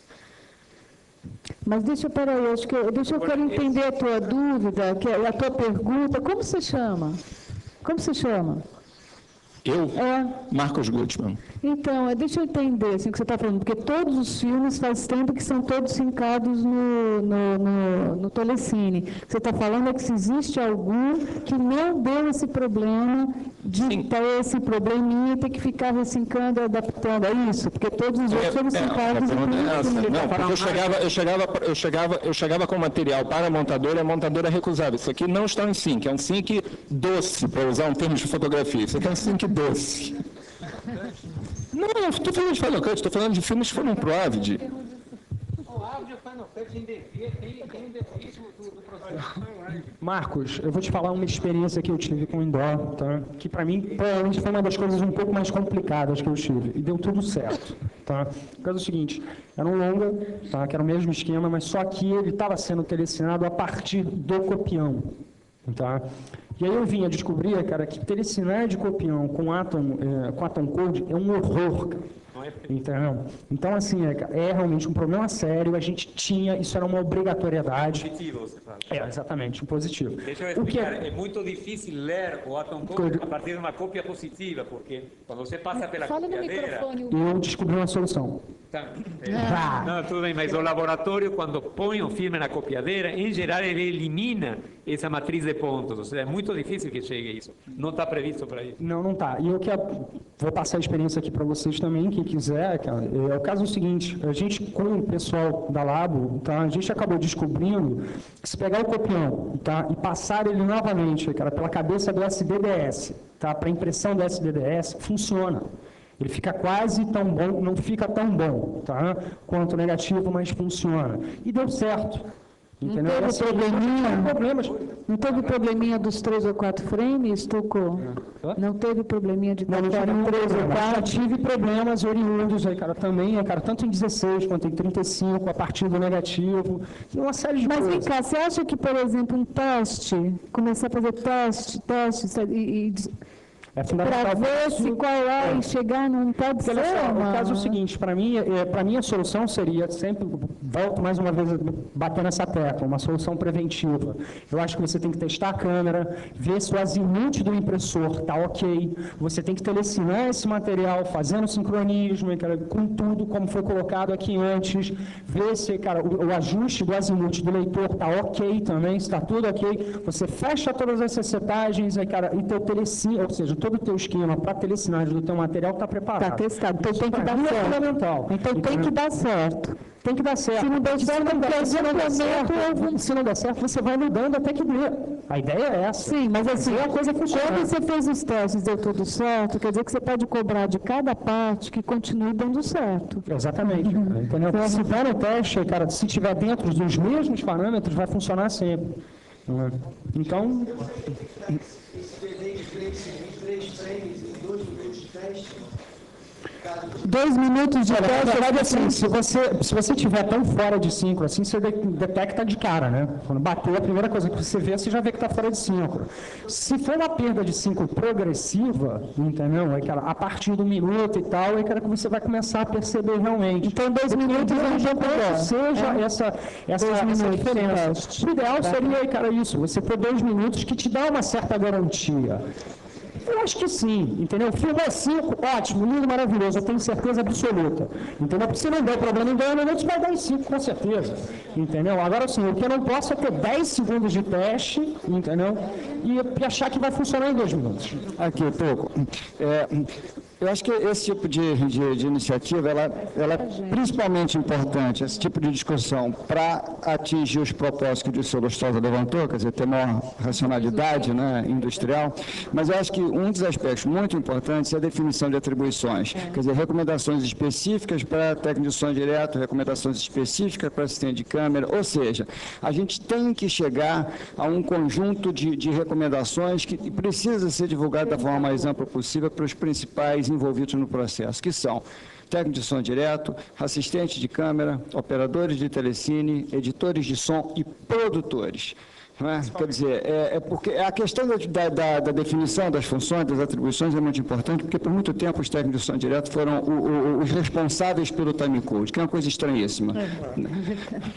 Mas deixa eu quero entender a tua dúvida, a tua pergunta. Como você chama?
Eu? Marcos Gutmann.
Então, deixa eu entender assim, o que você está falando, porque todos os filmes faz tempo que são todos sincados no Telecine. O que você está falando é que se existe algum que não deu esse problema de ter esse probleminha e ter que ficar ressincando, adaptando. É isso? Porque todos os outros foram sincados no Telecine.
Não, porque eu chegava com material para a montadora recusava. Isso aqui não está em sync, é um sync doce, para usar um termo de fotografia. Isso aqui é um sync doce. Não estou falando de Final Cut, estou falando de filmes que foram pro Avid.
O Avid e o Final Cut tem um defeito do processo.
Marcos, eu vou te falar uma experiência que eu tive com o Indal, tá? Que para mim provavelmente foi uma das coisas um pouco mais complicadas que eu tive. E deu tudo certo. Tá? O caso é o seguinte, era um longa, tá? Que era o mesmo esquema, mas só que ele estava sendo telecinado a partir do copião. Tá? E aí eu vim a descobrir, cara, que telecinar de copião com Atom Code é um horror. Entendeu? Então, assim, é realmente um problema sério, a gente tinha, isso era uma obrigatoriedade.
Positivo, você fala.
Exatamente, um positivo.
Deixa eu explicar, é muito difícil ler o Atom Code a partir de uma cópia positiva, porque quando você passa pela copiadeira...
Eu descobri uma solução.
Não, tudo bem, mas o laboratório, quando põe o filme na copiadeira, em geral ele elimina essa matriz de pontos, ou seja, é muito difícil que chegue a isso. Não está previsto para isso.
Não está. E eu vou passar a experiência aqui para vocês também, quem quiser. Cara. O caso é o seguinte, a gente, com o pessoal da Labo, tá, a gente acabou descobrindo que se pegar o copião, tá, e passar ele novamente, cara, pela cabeça do SDDS, tá, para impressão do SDDS, funciona. Ele fica quase tão bom, não fica tão bom, tá, quanto o negativo, mas funciona. E deu certo. Entendeu?
Não teve probleminha dos 3 ou 4 frames, Tuco? Não teve probleminha de
não tive
3 ou 4?
Já tive problemas oriundos aí, cara, também, cara, tanto em 16 quanto em 35, a partir do negativo, uma série de coisas.
Mas vem cá, você acha que, por exemplo, um teste, começar a fazer testes para ver se qual é e chegar num pode ser?
O caso é o seguinte, para mim a solução seria, sempre volto mais uma vez a bater nessa tecla, uma solução preventiva. Eu acho que você tem que testar a câmera, ver se o azimuth do impressor está ok, você tem que telecinar esse material, fazendo sincronismo, com tudo como foi colocado aqui antes, ver se, cara, o ajuste do azimuth do leitor está ok também, se está tudo ok, você fecha todas essas setagens, aí, cara, e teu telecine, ou seja, todo o teu esquema para telecinagem do teu material está preparado.
Está testado, então tem que dar certo.
É fundamental.
Então tem que dar certo.
Tem que dar certo.
Se não der certo,
se não der certo, você vai mudando até que dê. A ideia é essa.
Sim, mas assim,
a coisa funciona.
Quando você fez os testes e deu tudo certo, quer dizer que você pode cobrar de cada parte que continue dando certo.
Exatamente. Entendeu? Se der no teste, cara, se estiver dentro dos mesmos parâmetros, vai funcionar sempre. Então...
2 minutos de teste,
assim, se você estiver tão fora de síncro assim, você detecta de cara, né? Quando bateu, a primeira coisa que você vê, você já vê que está fora de síncro. Se for uma perda de síncro progressiva, entendeu? A partir do minuto e tal, é que você vai começar a perceber realmente.
Então, 2 minutos é um tempo
seja essa diferença. O ideal seria, cara, isso, você pôr 2 minutos que te dá uma certa garantia. Eu acho que sim, entendeu? Filmou 5, ótimo, lindo, maravilhoso, eu tenho certeza absoluta, entendeu? Porque se não der problema em 2 minutos, vai dar em 5, com certeza, entendeu? Agora, sim, o que eu não posso é ter 10 segundos de teste, entendeu? E achar que vai funcionar em 2 minutos.
Aqui, Toco. Eu acho que esse tipo de iniciativa, ela é principalmente importante, esse tipo de discussão, para atingir os propósitos que o Dr. Lustosa levantou, quer dizer, ter maior racionalidade, né, industrial, mas eu acho que um dos aspectos muito importantes é a definição de atribuições, quer dizer, recomendações específicas para técnico de som direto, recomendações específicas para assistente de câmera, ou seja, a gente tem que chegar a um conjunto de recomendações que precisa ser divulgado da forma mais ampla possível para os principais envolvidos no processo, que são técnico de som direto, assistente de câmera, operadores de telecine, editores de som e produtores. Não é? Quer dizer, porque a questão da definição das funções, das atribuições é muito importante, porque por muito tempo os técnicos de som direto foram os responsáveis pelo timecode, que é uma coisa estranhíssima.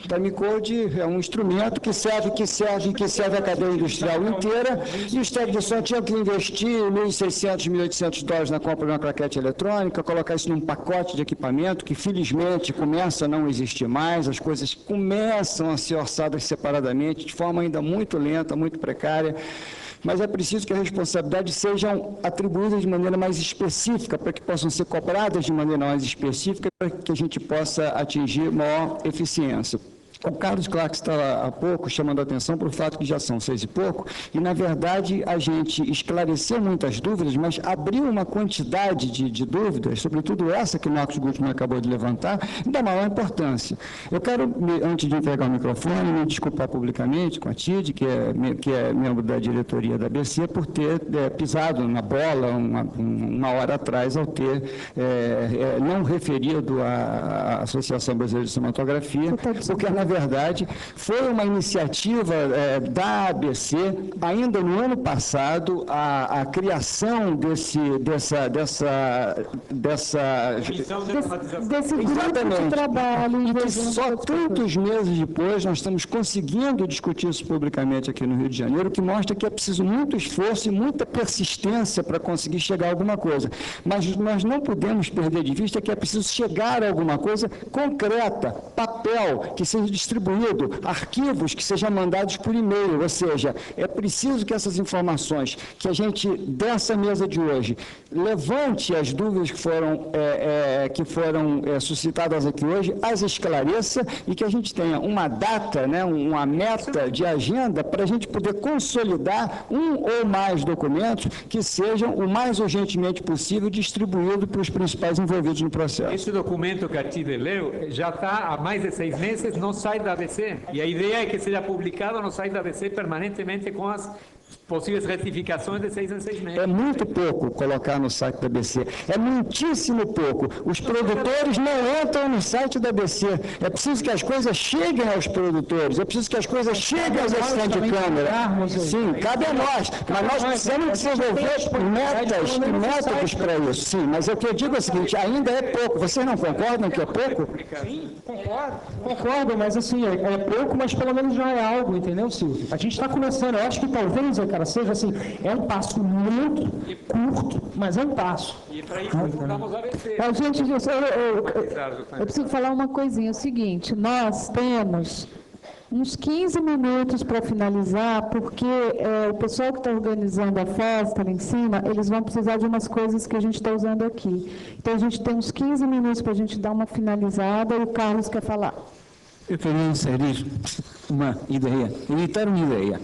Timecode é um instrumento que serve a cadeia industrial inteira, e os técnicos de som tinham que investir $1.600, $1.800 na compra de uma claquete eletrônica, colocar isso num pacote de equipamento que felizmente começa a não existir mais, as coisas começam a ser orçadas separadamente, de forma ainda muito lenta, muito precária, mas é preciso que as responsabilidades sejam atribuídas de maneira mais específica, para que possam ser cobradas de maneira mais específica, para que a gente possa atingir maior eficiência. O Carlos Clark estava há pouco chamando a atenção para o fato que já são 6 e pouco, e na verdade a gente esclareceu muitas dúvidas, mas abriu uma quantidade de dúvidas, sobretudo essa que o Marcos Gutmann acabou de levantar, da maior importância. Eu quero, antes de entregar o microfone, me desculpar publicamente com a TID, que é membro da diretoria da ABC, por ter pisado na bola uma hora atrás, ao ter não referido à Associação Brasileira de Cinematografia, porque na verdade, foi uma iniciativa da ABC, ainda no ano passado, a criação desse
grupo de trabalho.
E que só tantos meses depois nós estamos conseguindo discutir isso publicamente aqui no Rio de Janeiro, o que mostra que é preciso muito esforço e muita persistência para conseguir chegar a alguma coisa. Mas nós não podemos perder de vista que é preciso chegar a alguma coisa concreta, papel que seja distribuído, arquivos que sejam mandados por e-mail, ou seja, é preciso que essas informações que a gente, dessa mesa de hoje, levante as dúvidas que foram suscitadas aqui hoje, as esclareça e que a gente tenha uma data, né, uma meta de agenda para a gente poder consolidar um ou mais documentos que sejam o mais urgentemente possível distribuídos para os principais envolvidos no processo.
Esse documento que a Tide leu já está há mais de 6 meses no site da ABC. E a ideia é que seja publicado no site da ABC permanentemente com as possíveis retificações de 6 em 6 meses.
É muito pouco colocar no site da ABC. É muitíssimo pouco. Os produtores não entram no site da ABC. É preciso que as coisas cheguem aos produtores. É preciso que as coisas cheguem aos assistentes de câmera. Sim, cabe a nós. Mas nós precisamos desenvolver metas e métodos para isso. Sim, mas o que eu digo é o seguinte, ainda é pouco. Vocês não concordam que é pouco?
Sim, concordo, mas assim, é pouco, mas pelo menos já é algo, entendeu, Silvio? A gente está começando, eu acho que talvez, cara, seja assim, é um passo muito curto, mas é um passo.
E para isso fundamos a ABC.
Gente, eu preciso falar uma coisinha, é o seguinte, nós temos uns 15 minutos para finalizar, porque o pessoal que está organizando a festa lá em cima, eles vão precisar de umas coisas que a gente está usando aqui. Então, a gente tem uns 15 minutos para a gente dar uma finalizada e o Carlos quer falar.
Eu queria inserir uma ideia, editar uma ideia.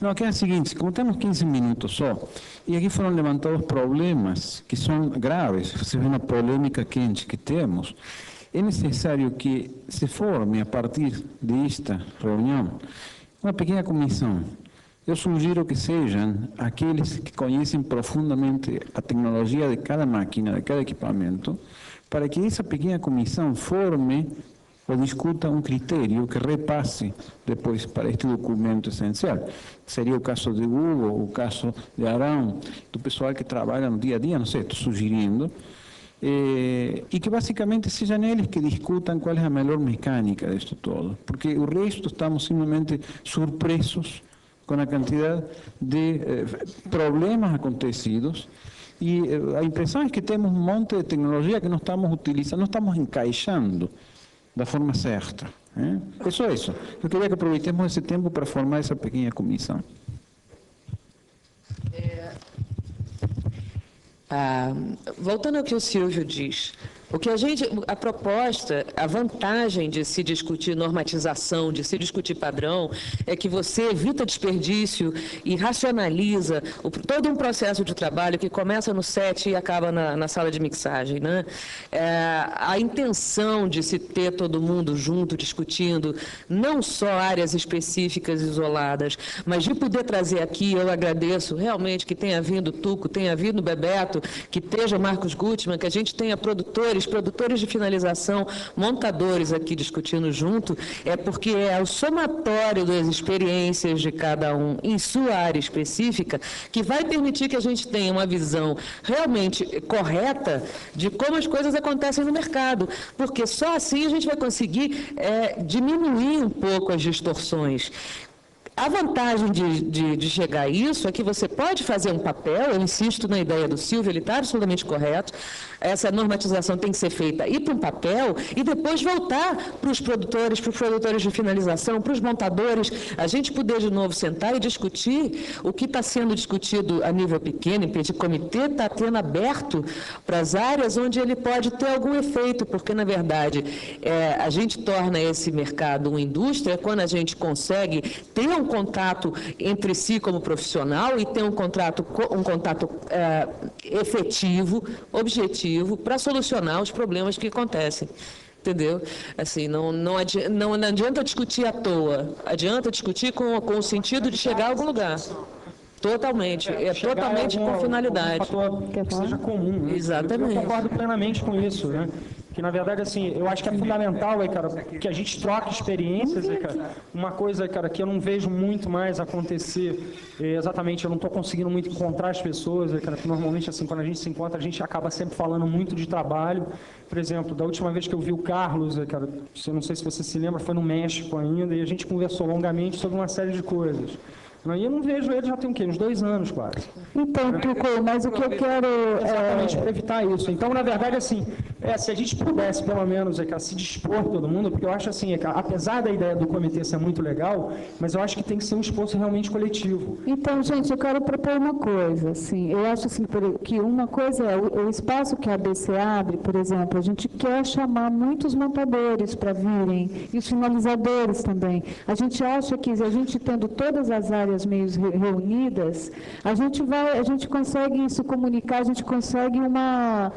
Não, que é o seguinte, como temos 15 minutos só, e aqui foram levantados problemas que são graves, se vê uma polêmica quente que temos, é necessário que se forme, a partir desta reunião, uma pequena comissão. Eu sugiro que sejam aqueles que conhecem profundamente a tecnologia de cada máquina, de cada equipamento, para que essa pequena comissão forme ou discuta um critério que repasse depois para este documento essencial. Seria o caso de Hugo, o caso de Arão, do pessoal que trabalha no dia a dia, não sei, estou sugerindo, e que basicamente sejam eles que discutam qual é a melhor mecânica disto todo, porque o resto estamos simplesmente surpresos com a quantidade de problemas acontecidos. E a impressão é que temos um monte de tecnologia que não estamos utilizando, não estamos encaixando da forma certa. É só isso. Eu queria que aproveitemos esse tempo para formar essa pequena comissão.
Voltando ao que o Silvio diz, a proposta, a vantagem de se discutir normatização, de se discutir padrão, é que você evita desperdício e racionaliza todo um processo de trabalho que começa no set e acaba na sala de mixagem, né? A intenção de se ter todo mundo junto discutindo, não só áreas específicas isoladas, mas de poder trazer aqui, eu agradeço realmente que tenha vindo o Tuco, tenha vindo o Bebeto, que esteja o Marcos Gutmann, que a gente tenha produtores de finalização, montadores aqui discutindo junto, é porque é o somatório das experiências de cada um em sua área específica que vai permitir que a gente tenha uma visão realmente correta de como as coisas acontecem no mercado, porque só assim a gente vai conseguir diminuir um pouco as distorções. A vantagem de chegar a isso é que você pode fazer um papel, eu insisto na ideia do Silvio, ele está absolutamente correto, essa normatização tem que ser feita ir para um papel e depois voltar para os produtores de finalização, para os montadores, a gente poder de novo sentar e discutir o que está sendo discutido a nível pequeno, o comitê está tendo aberto para as áreas onde ele pode ter algum efeito, porque na verdade a gente torna esse mercado uma indústria quando a gente consegue ter um contato entre si como profissional e ter um contato efetivo, objetivo, para solucionar os problemas que acontecem. Entendeu? Assim, não adianta discutir à toa, adianta discutir com o sentido de chegar a algum lugar. Totalmente, totalmente com finalidade.
Que seja comum. Né?
Exatamente.
Eu concordo plenamente com isso. Né? Que, na verdade, assim, eu acho que é fundamental, cara, que a gente troque experiências, cara. Uma coisa, cara, que eu não vejo muito mais acontecer, exatamente, eu não estou conseguindo muito encontrar as pessoas, cara, que normalmente, assim, quando a gente se encontra, a gente acaba sempre falando muito de trabalho. Por exemplo, da última vez que eu vi o Carlos, cara, eu não sei se você se lembra, foi no México ainda, e a gente conversou longamente sobre uma série de coisas. E eu não vejo ele já tem o quê? Uns 2 anos, quase.
Então, Tuco, mas o que eu quero...
Exatamente, para evitar isso. Então, na verdade, assim, se a gente pudesse, pelo menos, se dispor todo mundo, porque eu acho assim, apesar da ideia do comitê ser muito legal, mas eu acho que tem que ser um esforço realmente coletivo.
Então, gente, eu quero propor uma coisa, assim, eu acho assim, que uma coisa é o espaço que a ABC abre, por exemplo, a gente quer chamar muitos montadores para virem, e os finalizadores também. A gente acha que a gente tendo todas as áreas meio reunidas, a gente consegue se comunicar, a gente consegue uma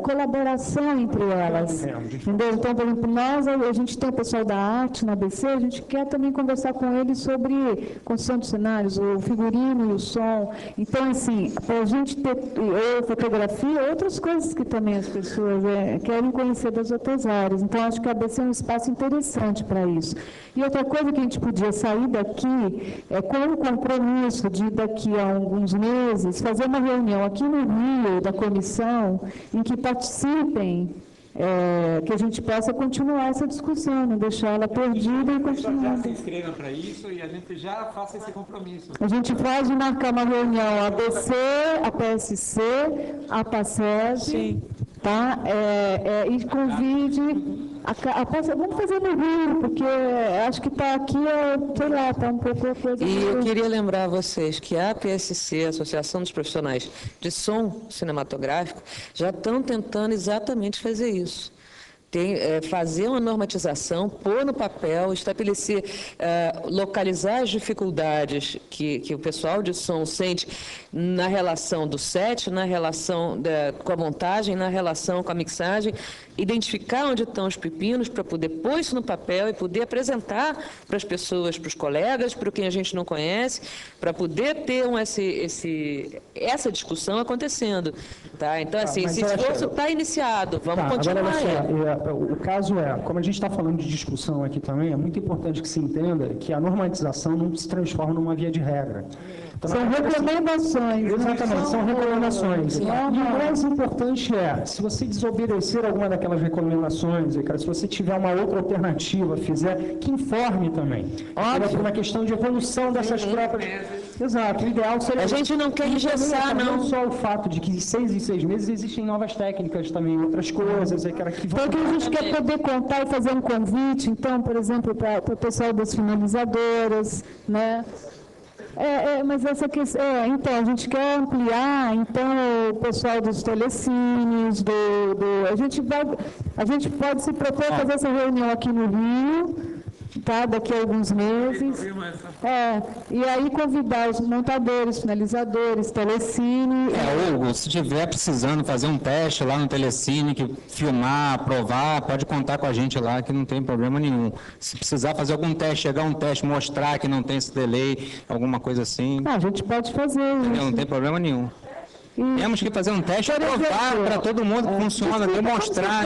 colaboração entre elas, entendeu? Então, por exemplo, a gente tem o pessoal da arte na ABC, a gente quer também conversar com eles sobre construção de cenários, o figurino e o som. Então, assim, para a gente ter fotografia, outras coisas que também as pessoas querem conhecer das outras áreas. Então, acho que a ABC é um espaço interessante para isso. E outra coisa que a gente podia sair daqui com o compromisso de, daqui a alguns meses, fazer uma reunião aqui no Rio, da comissão, em que participem, que a gente possa continuar essa discussão, não deixar ela perdida e continuar.
Já se inscrevam para isso e a gente já faça esse compromisso.
A gente pode marcar uma reunião, a ABC, a PSC, a PACED, tá? E convide... vamos fazer no Rio, porque acho que está aqui, sei lá, está um pouco a coisa...
E eu queria lembrar a vocês que a APSC, a Associação dos Profissionais de Som Cinematográfico, já estão tentando exatamente fazer isso. Fazer uma normatização, pôr no papel, estabelecer, localizar as dificuldades que o pessoal de som sente na relação do set, na relação com a montagem, na relação com a mixagem, identificar onde estão os pepinos para poder pôr isso no papel e poder apresentar para as pessoas, para os colegas, para quem a gente não conhece, para poder ter essa discussão acontecendo. Tá? Então, assim, esse esforço está iniciado, vamos continuar.
Agora, o caso como a gente está falando de discussão aqui também, é muito importante que se entenda que a normatização não se transforma numa via de regra. Então,
são recomendações.
Exatamente, são recomendações. E o mais importante se você desobedecer alguma daquelas recomendações, se você tiver uma outra alternativa, que informe também. Óbvio. Uma questão de evolução dessas próprias... Exato, o ideal seria...
A gente não quer engessar, não.
Só o fato de que de 6 em 6 meses existem novas técnicas também, outras coisas, que vão...
Então, que a gente quer poder contar e fazer um convite, então, por exemplo, para o pessoal das finalizadoras, né? Mas essa questão, então, a gente quer ampliar, então, o pessoal dos telecines, a gente pode se propor a fazer essa reunião aqui no Rio, tá? Daqui a alguns meses. E aí convidar os montadores, finalizadores, telecine.
Hugo, se estiver precisando fazer um teste lá no telecine, filmar, aprovar, pode contar com a gente lá, que não tem problema nenhum. Se precisar fazer algum teste, chegar um teste, mostrar que não tem esse delay, alguma coisa assim.
A gente pode fazer isso.
Não tem problema nenhum. Temos que fazer um teste, provar para todo mundo que funciona, demonstrar.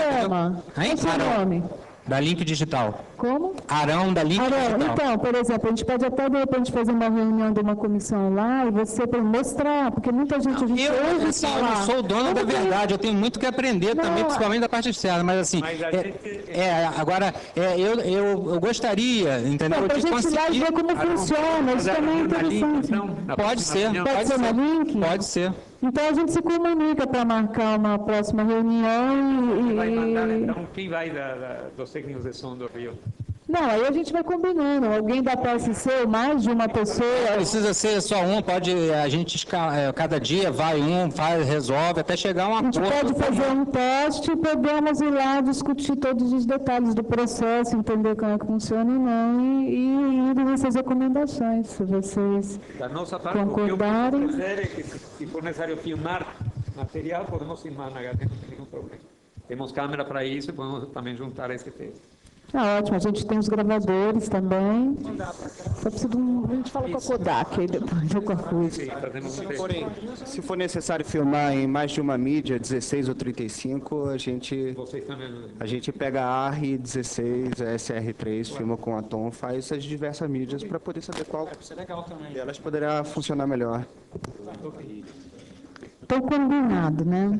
Qual é o nome?
Da Link Digital.
Como?
Arão da Link Digital.
Então, por exemplo, a gente pode até, de repente, fazer uma reunião de uma comissão lá e você mostrar, porque muita gente ouve falar.
Eu não sou o dono da verdade, eu tenho muito que aprender também, principalmente da parte externa, mas assim, agora, eu gostaria, entendeu?
Para a gente ir lá e ver como funciona, isso também é interessante.
Pode ser.
Pode ser na Link?
Pode ser.
Então a gente se comunica para marcar uma próxima reunião
e... Vai mandar, então, quem vai dos técnicos de som do Rio?
Não, aí a gente vai combinando. Alguém da PSC, mais de uma pessoa...
Precisa ser só um, a gente, cada dia vai resolve, até chegar a um acordo.
A gente pode fazer um teste e podemos ir lá discutir todos os detalhes do processo, entender como é que funciona ou não, e ir nessas recomendações, se vocês
da nossa parte,
concordarem.
O que eu posso dizer é que, se for necessário filmar material, podemos filmar na HD, não tem nenhum problema. Temos câmera para isso e podemos também juntar esse texto.
Tá ótimo, a gente tem os gravadores também. Só precisa de um... A gente fala com a Kodak, aí depois eu com a Fuji.
Se for necessário filmar em mais de uma mídia, 16 ou 35, a gente pega a ARRI 16, a SR3, filma com a Atom, faz as diversas mídias para poder saber qual delas poderá funcionar melhor.
Estou combinado, né?